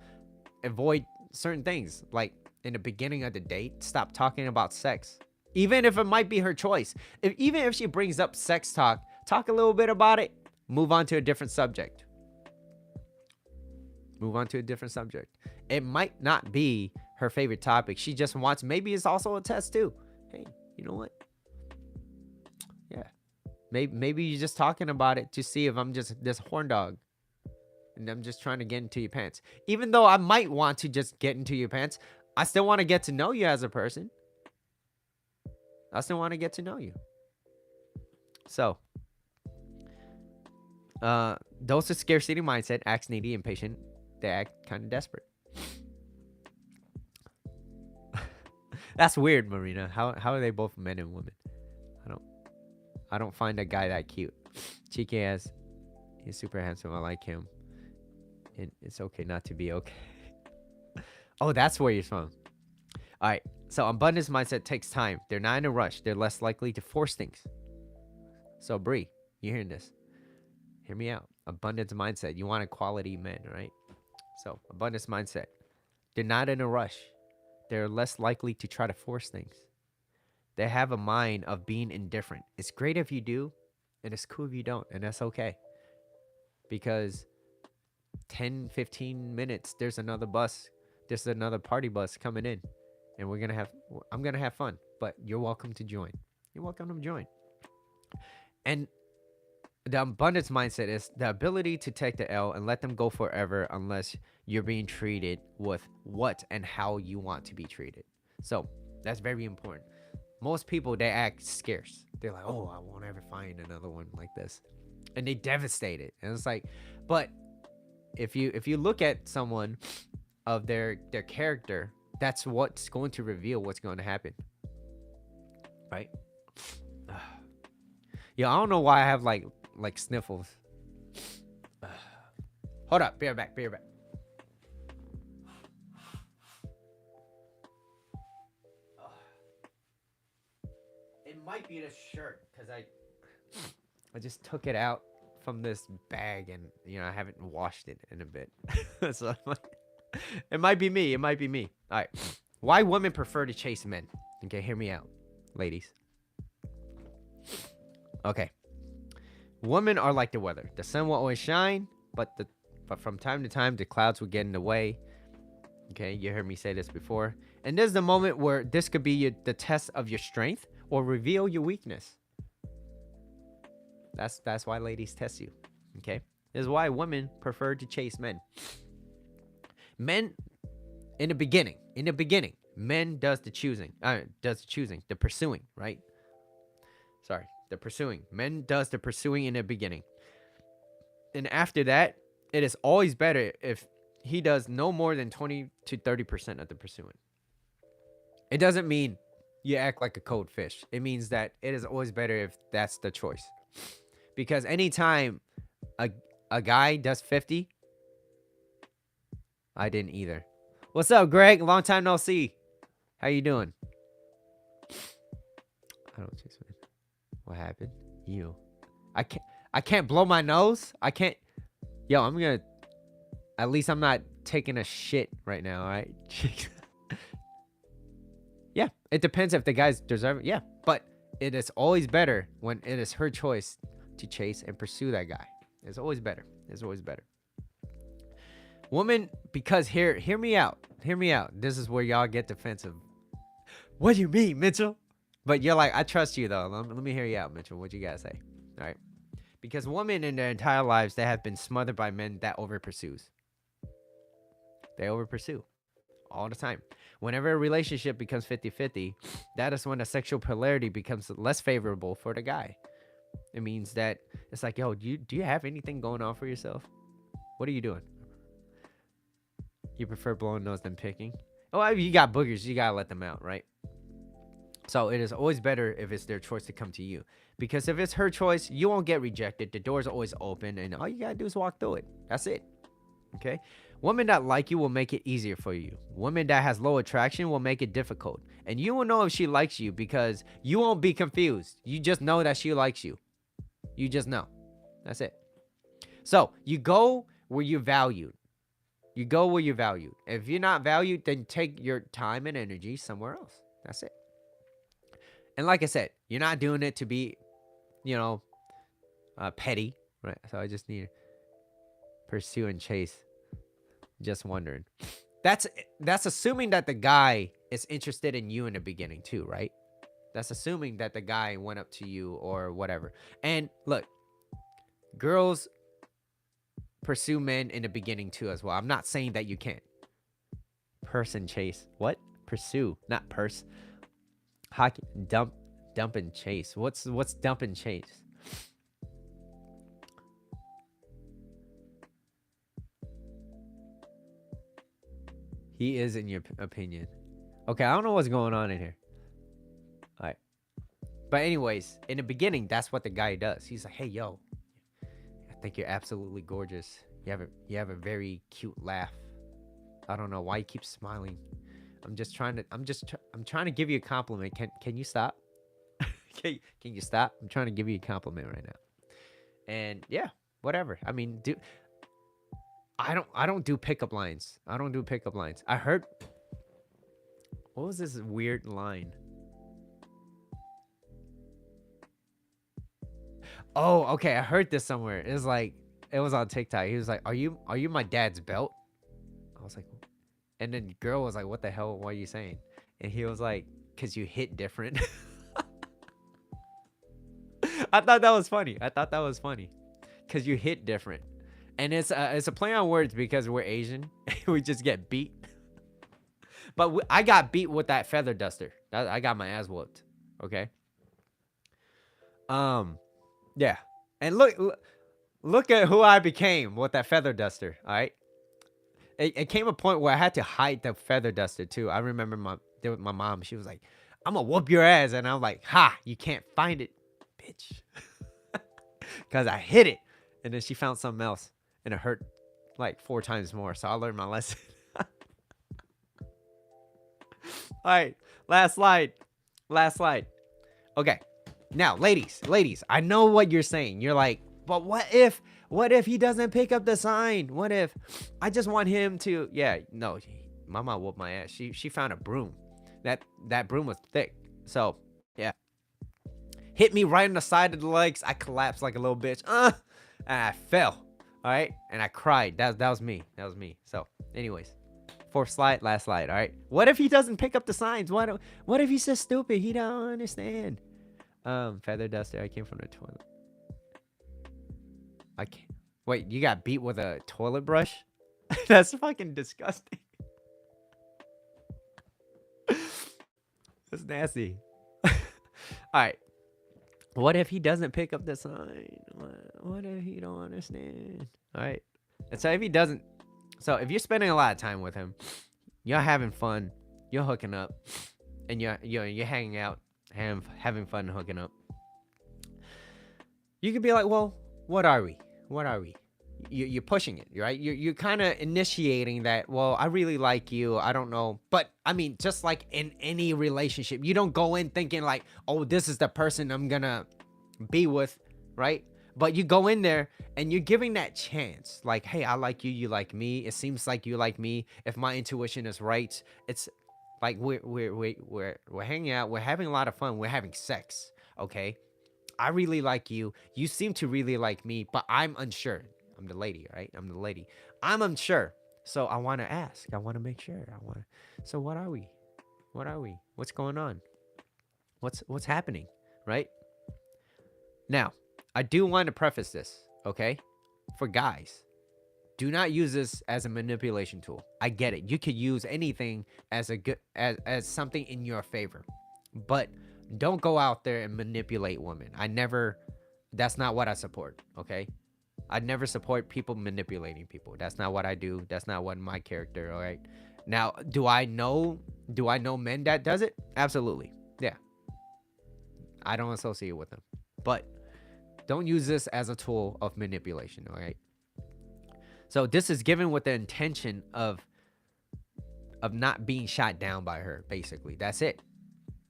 avoid certain things. Like in the beginning of the date, stop talking about sex. Even if it might be her choice. Even if she brings up sex talk a little bit about it, move on to a different subject. It might not be her favorite topic. She just wants, maybe it's also a test too. Hey, you know what? Yeah. Maybe you're just talking about it to see if I'm just this horn dog. And I'm just trying to get into your pants. Even though I might want to just get into your pants, I still want to get to know you as a person. So, those with scarcity mindset, act needy, impatient, they act kind of desperate. That's weird, Marina. How are they both men and women? I don't find a guy that cute. Cheeky ass. He's super handsome. I like him. And it's okay not to be okay. Oh, that's where you're from. All right. So abundance mindset takes time. They're not in a rush. They're less likely to force things. So Bree, you hearing this? Hear me out. Abundance mindset. You want a quality man, right? So abundance mindset. They're not in a rush. They're less likely to try to force things. They have a mind of being indifferent. It's great if you do, and it's cool if you don't, and that's okay. Because 10, 15 minutes, there's another party bus coming in, and I'm gonna have fun, but you're welcome to join. And the abundance mindset is the ability to take the L and let them go forever unless you're being treated with what and how you want to be treated. So that's very important. Most people, they act scarce. They're like, oh, I won't ever find another one like this. And they devastate it. And it's like, but if you look at someone of their character, that's what's going to reveal what's going to happen. Right? Yeah, I don't know why I have like sniffles. Hold up, be right back. It might be the shirt because I just took it out from this bag and I haven't washed it in a bit. So it might be me. All right. Why women prefer to chase men? Okay, hear me out, ladies. Okay. Women are like the weather. The sun will always shine, but from time to time the clouds will get in the way. Okay, you heard me say this before. And there's the moment where this could be the test of your strength or reveal your weakness. That's why ladies test you. Okay? This is why women prefer to chase men. Men in the beginning, men does the choosing, the pursuing, right? Sorry, the pursuing. Men does the pursuing in the beginning. And after that, it is always better if he does no more than 20 to 30% of the pursuing. It doesn't mean you act like a cold fish. It means that it is always better if that's the choice. Because anytime a guy does 50, I didn't either. What's up, Greg? Long time no see. How you doing? I don't chase men. What happened? You. I can't. I can't blow my nose. I can't. Yo, I'm gonna. At least I'm not taking a shit right now. All right. Yeah, it depends if the guys deserve it. Yeah, but it is always better when it is her choice to chase and pursue that guy. It's always better. It's always better. Woman, because hear me out. Hear me out. This is where y'all get defensive. What do you mean, Mitchell? But you're like, I trust you though. Let me hear you out, Mitchell. What you gotta say? All right. Because women in their entire lives, they have been smothered by men that over pursues. They over pursue all the time. Whenever a relationship becomes 50-50, that is when the sexual polarity becomes less favorable for the guy. It means that it's like, yo, do you have anything going on for yourself? What are you doing? You prefer blowing nose than picking? Oh, you got boogers, you gotta let them out, right? So it is always better if it's their choice to come to you. Because if it's her choice, you won't get rejected. The door's always open, and all you gotta do is walk through it. That's it. Okay? Women that like you will make it easier for you. Women that has low attraction will make it difficult. And you will know if she likes you because you won't be confused. You just know that she likes you. You just know. That's it. So you go where you're valued. You go where you're valued. If you're not valued, then take your time and energy somewhere else. That's it. And like I said, you're not doing it to be, petty, right? So I just need to pursue and chase. Just wondering. That's assuming that the guy is interested in you in the beginning too, right? That's assuming that the guy went up to you or whatever. And look, girls pursue men in the beginning too as well. I'm not saying that you can't. Person chase. What? Pursue, not purse. Hockey dump and chase. What's dump and chase? He is, in your opinion. Okay, I don't know what's going on in here. All right. But anyways, in the beginning, that's what the guy does. He's like, hey, yo, I think you're absolutely gorgeous. You have a very cute laugh. I don't know why you keep smiling. I'm trying to give you a compliment. Can you stop? Can you stop? I'm trying to give you a compliment right now. And yeah, whatever. I mean, I don't do pickup lines. I don't do pickup lines. I heard. What was this weird line? Oh, okay. I heard this somewhere. It was on TikTok. He was like, "Are you my dad's belt?" I was like, and then the girl was like, "What the hell? What are you saying?" And he was like, "Cause you hit different." I thought that was funny. Cause you hit different. And it's a play on words because we're Asian. We just get beat. But I got beat with that feather duster. I got my ass whooped. Okay. Yeah. And look at who I became with that feather duster. All right. It came a point where I had to hide the feather duster too. I remember my mom. She was like, "I'm gonna whoop your ass," and I'm like, "Ha! You can't find it, bitch," because I hit it. And then she found something else. And it hurt like 4 times more. So I learned my lesson. All right. Last slide. Okay. Now, ladies, I know what you're saying. You're like, but what if he doesn't pick up the sign? What if I just want him to? Yeah, no, my mom whooped my ass. She found a broom. That broom was thick. So yeah. Hit me right on the side of the legs. I collapsed like a little bitch. And I fell. All right, and I cried. That was me. So, anyways, last slide. All right. What if he doesn't pick up the signs? What if he's so stupid? He don't understand. Feather duster. I came from the toilet. I can't. Wait, you got beat with a toilet brush? That's fucking disgusting. That's nasty. All right. What if he doesn't pick up the sign? What if he don't understand? All right. And so if he doesn't, so if you're spending a lot of time with him, you're having fun, you're hooking up, and you're hanging out, having fun and hooking up. You could be like, well, what are we? You're pushing it, right? You're kind of initiating that. Well, I really like you. I don't know, but I mean, just like in any relationship, you don't go in thinking like, oh, this is the person I'm gonna be with, right? But you go in there and you're giving that chance. Like, hey, I like you, you like me. It seems like you like me. If my intuition is right, it's like we're hanging out, we're having a lot of fun, we're having sex. Okay. I really like you. You seem to really like me, but I'm unsure. I'm the lady, right? I'm the lady. I'm unsure. So I want to ask. I want to make sure. I want to. So what are we? What are we? What's going on? What's happening? Right? Now, I do want to preface this, okay? For guys, do not use this as a manipulation tool. I get it. You could use anything as a good as something in your favor. But don't go out there and manipulate women. That's not what I support, okay? I never support people manipulating people. That's not what I do. That's not what my character, all right? Now, do I know men that does it? Absolutely. Yeah. I don't associate with them. But don't use this as a tool of manipulation, all right? So this is given with the intention of not being shot down by her, basically. That's it.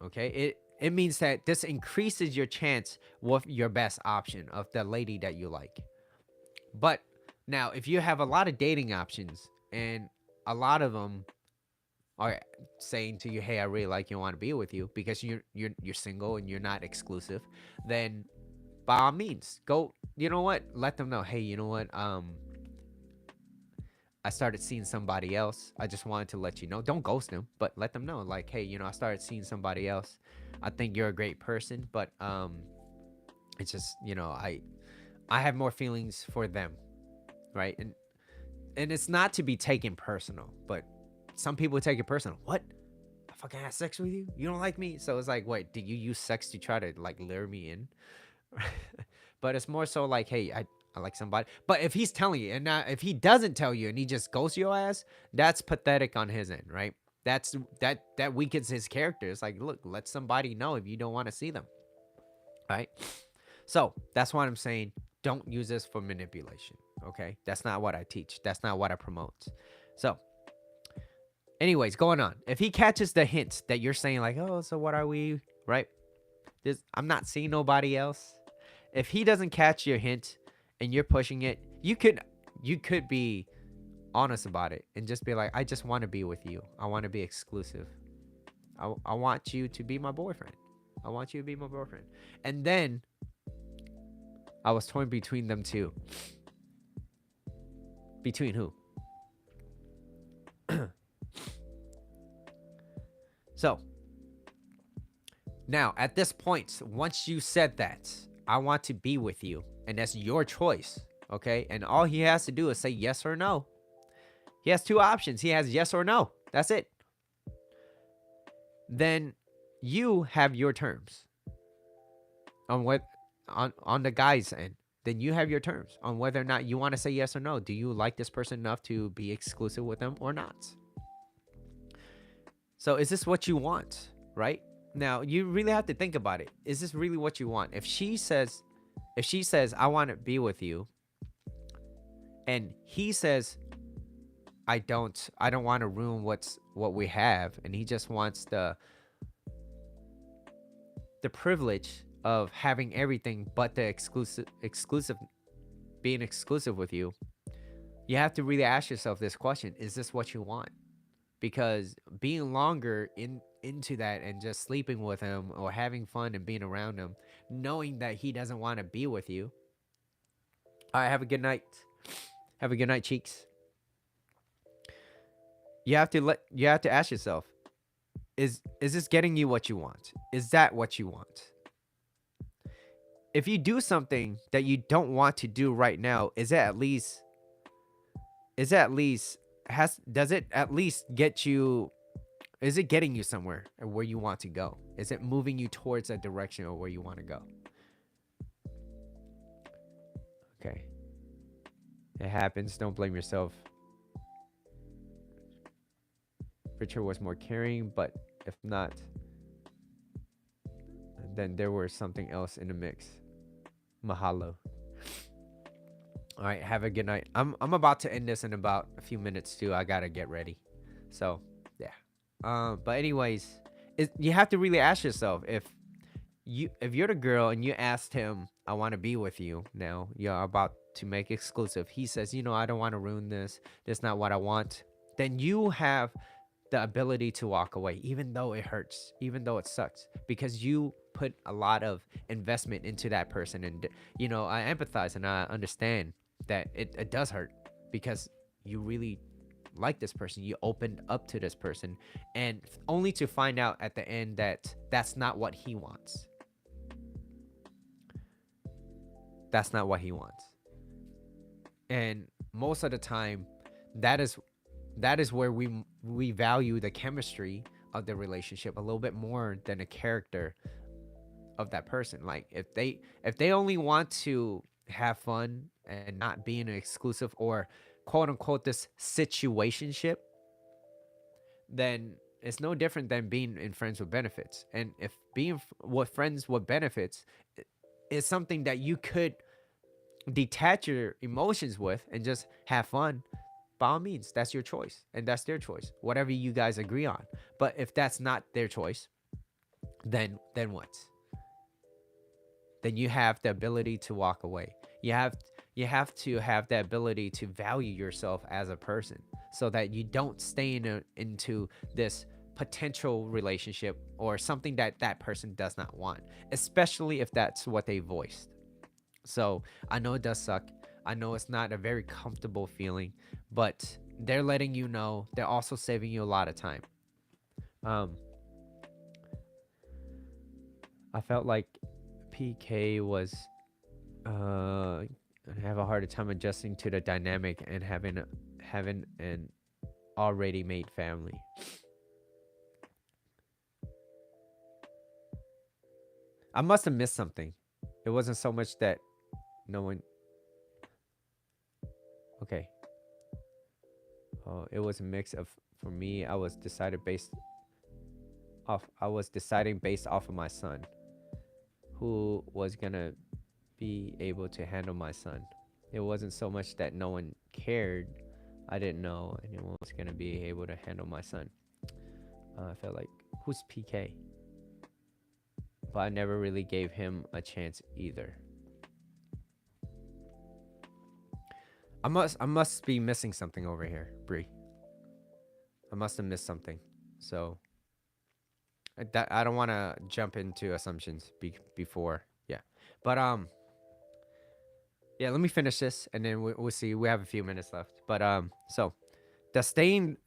Okay? It means that this increases your chance with your best option of the lady that you like. But now, if you have a lot of dating options and a lot of them are saying to you, "Hey, I really like you, I want to be with you," because you're single and you're not exclusive, then by all means, go. You know what? Let them know. Hey, you know what? I started seeing somebody else. I just wanted to let you know. Don't ghost them, but let them know. Like, hey, I started seeing somebody else. I think you're a great person, but it's just, I have more feelings for them, right? And it's not to be taken personal, but some people take it personal. What? I fucking had sex with you? You don't like me? So it's like, wait, did you use sex to try to like lure me in? But it's more so like, hey, I like somebody. But if he's telling you, and if he doesn't tell you and he just ghosts your ass, that's pathetic on his end, right? That weakens his character. It's like, look, let somebody know if you don't want to see them, right? So that's why I'm saying don't use this for manipulation. Okay, that's not what I teach. That's not what I promote. So, anyways, going on. If he catches the hint that you're saying like, oh, so what are we, right? I'm not seeing nobody else. If he doesn't catch your hint and you're pushing it, you could be honest about it and just be like, I just want to be with you. I want to be exclusive. I want you to be my boyfriend. I want you to be my boyfriend. And then I was torn between them two. Between who? So, now at this point, once you said that, I want to be with you, and that's your choice, okay? And all he has to do is say yes or no. He has two options. He has yes or no. That's it. Then you have your terms on what on the guy's end. Then you have your terms on whether or not you want to say yes or no. Do you like this person enough to be exclusive with them or not? So is this what you want, right? Now, you really have to think about it. Is this really what you want? If she says I want to be with you, and he says I don't want to ruin what we have, and he just wants the privilege of having everything but the exclusive being exclusive with you, you have to really ask yourself this question: is this what you want? Because being longer into that and just sleeping with him or having fun and being around him, knowing that he doesn't want to be with you. All right, have a good night. Have a good night, cheeks. You have to ask yourself, is this getting you what you want? Is that what you want? If you do something that you don't want to do right now, does it at least get you, is it getting you somewhere where you want to go? Is it moving you towards that direction or where you want to go? Okay. It happens. Don't blame yourself. Richard was more caring, but if not, then there was something else in the mix. Mahalo. All right, have a good night. I'm about to end this in about a few minutes too. I gotta get ready. So yeah. But anyways, you have to really ask yourself if if you're the girl and you asked him, I want to be with you now, you're about to make exclusive, he says, I don't want to ruin this, that's not what I want, then you have the ability to walk away, even though it hurts, even though it sucks, because you put a lot of investment into that person. And I empathize and I understand that it does hurt, because you really like this person, you opened up to this person, and only to find out at the end that that's not what he wants. That's not what he wants. And most of the time, that is where we value the chemistry of the relationship a little bit more than the character of that person. Like, if they only want to have fun and not be an exclusive, or quote unquote this situationship, then it's no different than being in friends with benefits. And if being with friends with benefits is something that you could detach your emotions with and just have fun, by all means, that's your choice and that's their choice, whatever you guys agree on. But if that's not their choice, then what? Then you have the ability to walk away. You have to have the ability to value yourself as a person, so that you don't stay into this potential relationship or something that that person does not want, especially if that's what they voiced. So I know it does suck. I know it's not a very comfortable feeling, but they're letting you know. They're also saving you a lot of time. Um, I felt like PK was uh have a harder time adjusting to the dynamic and having an already made family. I must have missed something. It wasn't so much that no one. Okay. Oh, it was a mix of. For me, I was deciding based off of my son, who was gonna be able to handle my son. It wasn't so much that no one cared. I didn't know anyone was gonna be able to handle my son. I felt like, who's PK? But I never really gave him a chance either. I must be missing something over here, Bree. I must have missed something. So I don't want to jump into assumptions before. Yeah. But yeah, let me finish this and then we'll see. We have a few minutes left. But so the staying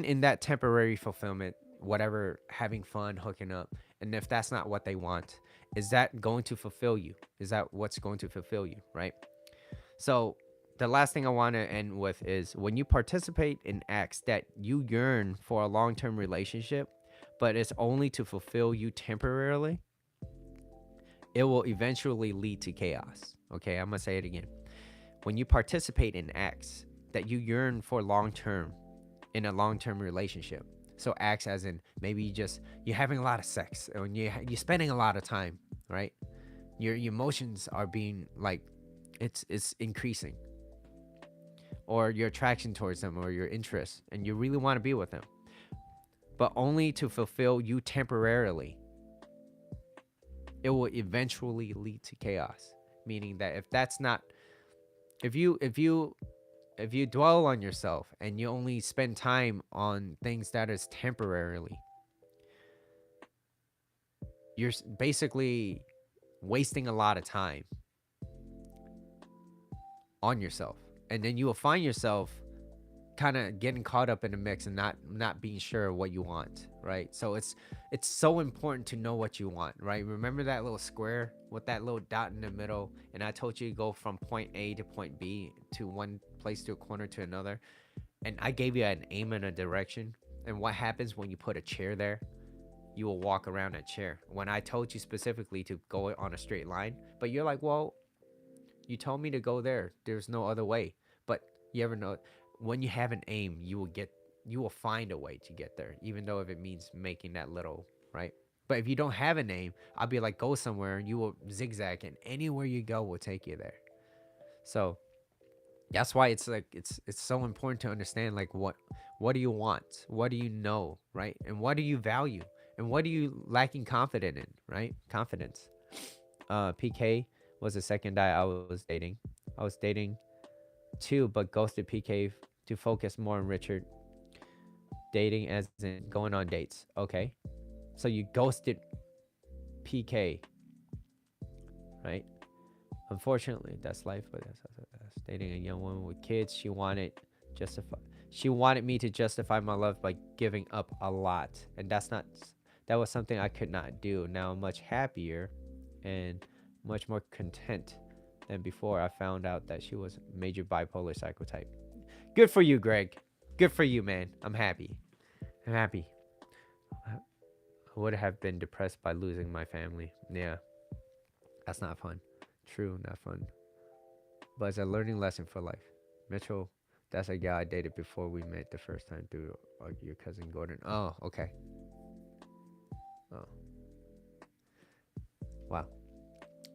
in that temporary fulfillment, whatever, having fun, hooking up, and if that's not what they want, is that going to fulfill you? Is that what's going to fulfill you, right? So the last thing I want to end with is, when you participate in acts that you yearn for a long-term relationship, but it's only to fulfill you temporarily, it will eventually lead to chaos. Okay, I'm gonna say it again. When you participate in acts that you yearn for long term, in a long term relationship, so acts as in, maybe you're having a lot of sex, and you're spending a lot of time, right? Your emotions are being like, it's increasing, or your attraction towards them, or your interest, and you really want to be with them, but only to fulfill you temporarily, it will eventually lead to chaos. Meaning that if that's not, if you dwell on yourself and you only spend time on things that is temporarily, you're basically wasting a lot of time on yourself, and then you will find yourself kind of getting caught up in the mix and not being sure what you want, right? So it's so important to know what you want, right? Remember that little square with that little dot in the middle, and I told you to go from point A to point B, to one place to a corner to another, and I gave you an aim and a direction. And what happens when you put a chair there? You will walk around that chair, when I told you specifically to go on a straight line. But you're like, well, you told me to go there, there's no other way. But you ever know, when you have an aim, you will find a way to get there, even though if it means making that little, right? But if you don't have a name, I'll be like, go somewhere, and you will zigzag, and anywhere you go will take you there. So that's why it's like, it's so important to understand, like, what do you want, what do you know, right? And what do you value? And what are you lacking confidence in, right? Confidence. PK was the second guy I was dating. I was dating two, but ghosted PK to focus more on Richard. Dating as in going on dates. Okay. So you ghosted PK, right? Unfortunately, that's life. But that's dating a young woman with kids. Justify. She wanted me to justify my love by giving up a lot, and that was something I could not do. Now I'm much happier, and much more content than before. I found out that she was major bipolar psychotype. Good for you, Greg. Good for you, man. I'm happy. I'm happy. I would have been depressed by losing my family. Yeah, that's not fun. True, not fun. But it's a learning lesson for life. Mitchell, that's a guy I dated before we met the first time through your cousin Gordon. Oh, okay. Oh, wow.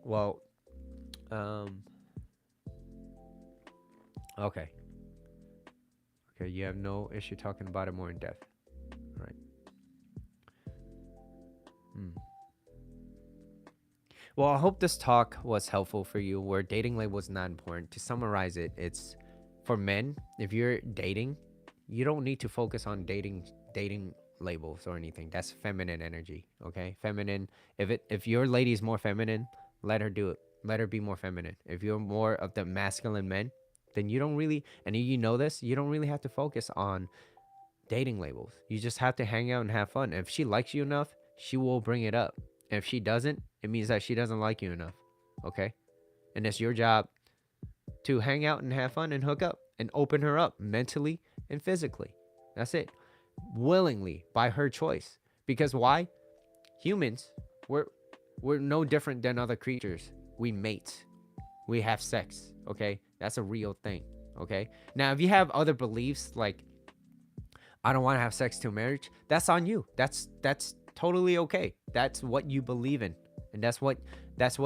Well, um, okay. Okay, you have no issue talking about it more in depth. Right. Hmm. Well, I hope this talk was helpful for you where dating label is not important. To summarize it, it's for men, if you're dating, you don't need to focus on dating labels or anything. That's feminine energy, okay? Feminine. If your lady is more feminine, let her do it. Let her be more feminine. If you're more of the masculine men, then you don't really and you know this, you don't really have to focus on dating labels. You just have to hang out and have fun. If she likes you enough, she will bring it up. If she doesn't, it means that she doesn't like you enough. Okay? And it's your job to hang out and have fun and hook up and open her up mentally and physically. That's it. Willingly by her choice. Because why? Humans, we're we're no different than other creatures. We mate. We have sex. Okay? That's a real thing. Okay? Now, if you have other beliefs like I don't want to have sex till marriage, that's on you. That's totally okay. That's what you believe in. And that's what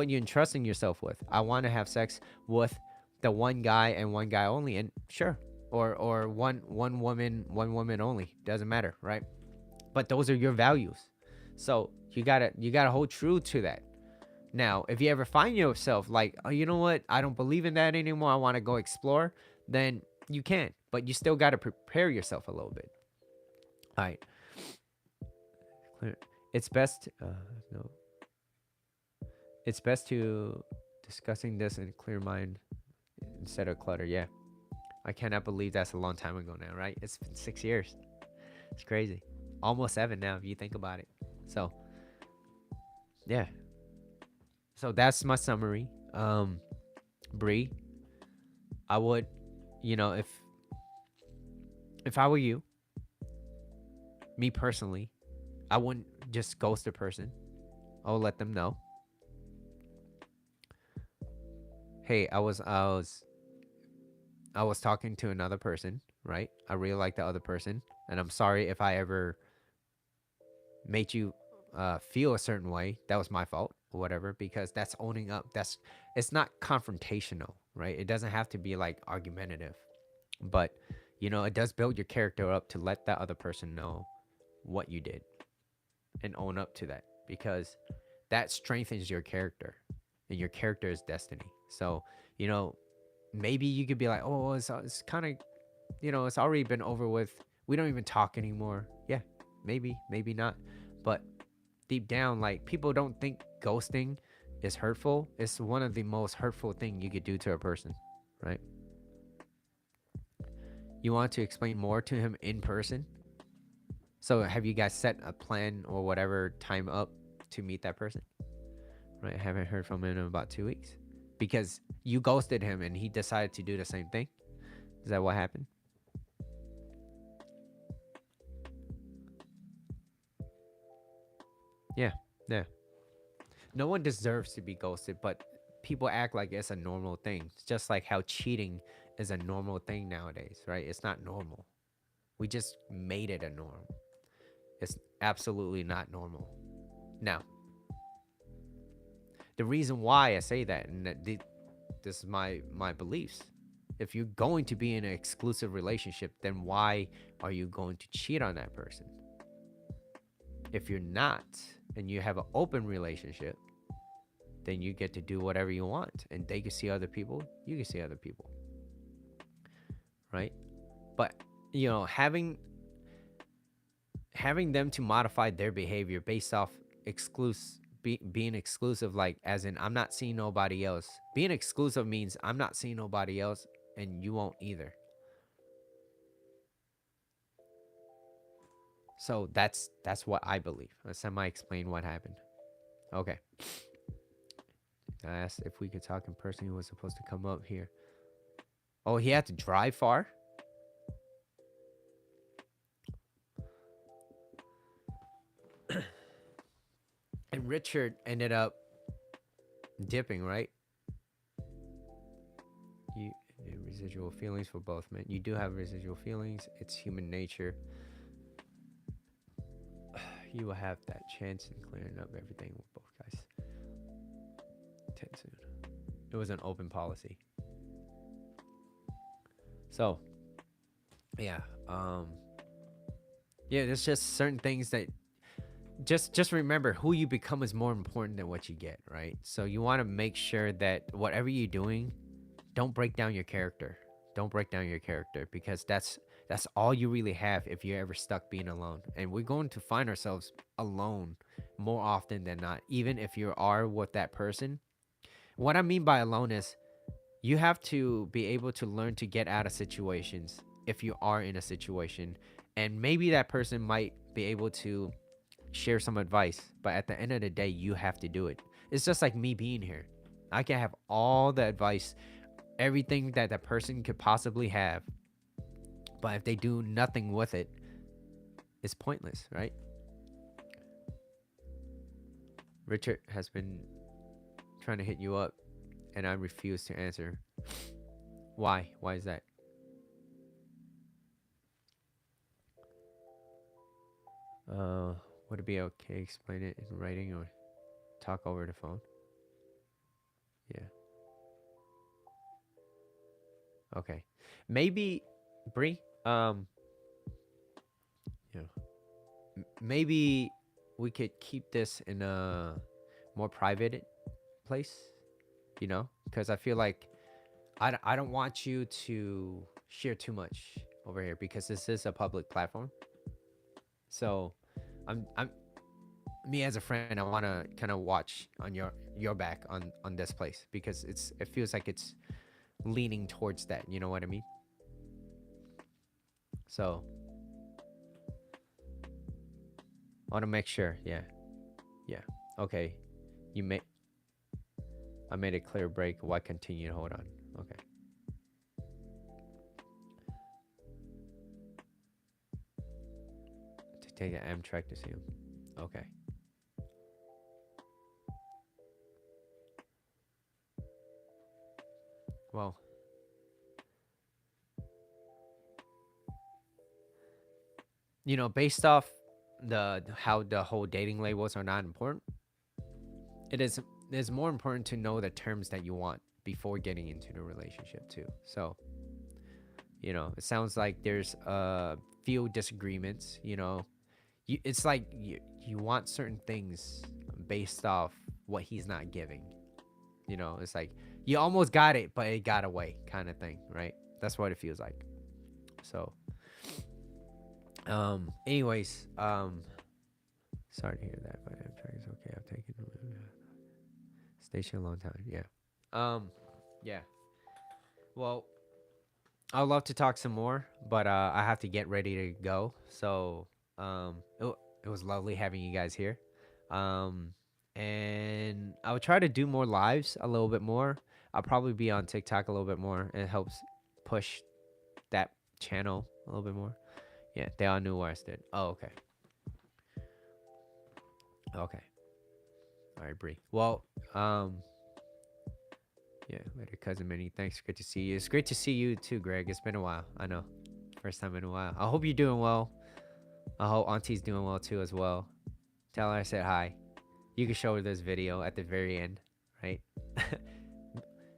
you're entrusting yourself with. I want to have sex with the one guy and one guy only. And sure. Or one woman only. Doesn't matter, right? But those are your values. So you gotta hold true to that. Now, if you ever find yourself like, oh, you know what, I don't believe in that anymore, I want to go explore, then you can. But you still gotta prepare yourself a little bit. All right. Clear. It's best. No. It's best to discussing this in a clear mind instead of clutter. Yeah. I cannot believe that's a long time ago now, right? It's been 6 years. It's crazy. Almost 7 now, if you think about it. So, yeah. So that's my summary. Bree, I would, if I were you, me personally, I wouldn't just ghost a person. I would let them know. Hey, I was talking to another person, right? I really like the other person, and I'm sorry if I ever made you feel a certain way. That was my fault or whatever, because that's owning up. It's not confrontational, right? It doesn't have to be like argumentative, but it does build your character up to let that other person know what you did and own up to that, because that strengthens your character, and your character is destiny. So, maybe you could be like, oh, well, it's kind of, it's already been over with. We don't even talk anymore. Yeah, maybe not. But deep down, like, people don't think ghosting is hurtful. It's one of the most hurtful thing you could do to a person, right? You want to explain more to him in person? So have you guys set a plan or whatever time up to meet that person? Right? I haven't heard from him in about 2 weeks because you ghosted him and he decided to do the same thing. Is that what happened? Yeah, yeah. No one deserves to be ghosted, but people act like it's a normal thing. It's just like how cheating is a normal thing nowadays, right? It's not normal. We just made it a norm. It's absolutely not normal. Now, the reason why I say that, and this is my beliefs. If you're going to be in an exclusive relationship, then why are you going to cheat on that person? If you're not, and you have an open relationship, then you get to do whatever you want, and they can see other people, you can see other people, right? But having them to modify their behavior based off being exclusive, like as in I'm not seeing nobody else. Being exclusive means I'm not seeing nobody else and you won't either. So that's what I believe. Let's semi explain what happened. Okay. I asked if we could talk in person. He was supposed to come up here. Oh, he had to drive far? And Richard ended up dipping, right? You residual feelings for both men. You do have residual feelings. It's human nature. You will have that chance in clearing up everything with both guys. Soon. It was an open policy. So, yeah, yeah, there's just certain things that just remember who you become is more important than what you get, right? So you want to make sure that whatever you're doing, don't break down your character. Don't break down your character, because that's all you really have if you're ever stuck being alone. And we're going to find ourselves alone more often than not, even if you are with that person. What I mean by alone is you have to be able to learn to get out of situations if you are in a situation. And maybe that person might be able to share some advice, but at the end of the day, you have to do it. It's just like me being here. I can have all the advice, everything that that person could possibly have, but if they do nothing with it, it's pointless, right? Richard has been trying to hit you up, and I refuse to answer. Why? Why is that? Would it be okay explain it in writing or talk over the phone? Yeah. Okay. Maybe Bree, you know, maybe we could keep this in a more private place, because I feel like I don't want you to share too much over here because this is a public platform. So I'm me as a friend, I want to kind of watch on your back on this place, because it feels like it's leaning towards that, you know what I mean? So I want to make sure. Yeah. Yeah. Okay. You made I made a clear break. Why continue? Hold on. Okay. To take an Amtrak to see him. Okay. Well, based off the how the whole dating labels are not important, it's more important to know the terms that you want before getting into the relationship too. So, it sounds like there's a few disagreements. It's like you want certain things based off what he's not giving. It's like you almost got it, but it got away, kind of thing, right? That's what it feels like. So, anyways, sorry to hear that, but Amtrak is okay. I've taken station a long time. Yeah. Yeah. Well, I'd love to talk some more, but I have to get ready to go. So, it was lovely having you guys here. Um, and I'll try to do more lives a little bit more. I'll probably be on TikTok a little bit more. It helps push that channel a little bit more. Yeah, they all knew where I stood. Oh, okay. Okay. All right, Bree. Well, yeah, later, cousin Minnie. Thanks. Good to see you. It's great to see you too, Greg. It's been a while. I know. First time in a while. I hope you're doing well. I hope Auntie's doing well too as well. Tell her I said hi. You can show her this video at the very end, right?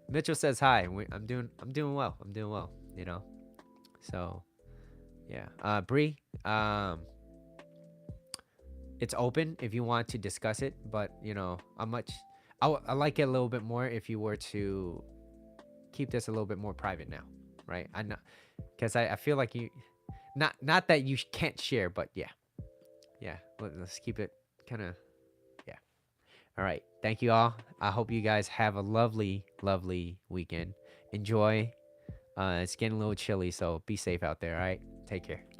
Mitchell says hi. I'm doing well. I'm doing well, So, yeah. Bree, it's open if you want to discuss it, but you know, I like it a little bit more if you were to keep this a little bit more private now, right? I know, because I feel like you, not that you can't share, but yeah, yeah. Let's keep it kind of, yeah. All right. Thank you all. I hope you guys have a lovely, lovely weekend. Enjoy. It's getting a little chilly, so be safe out there. All right. Take care.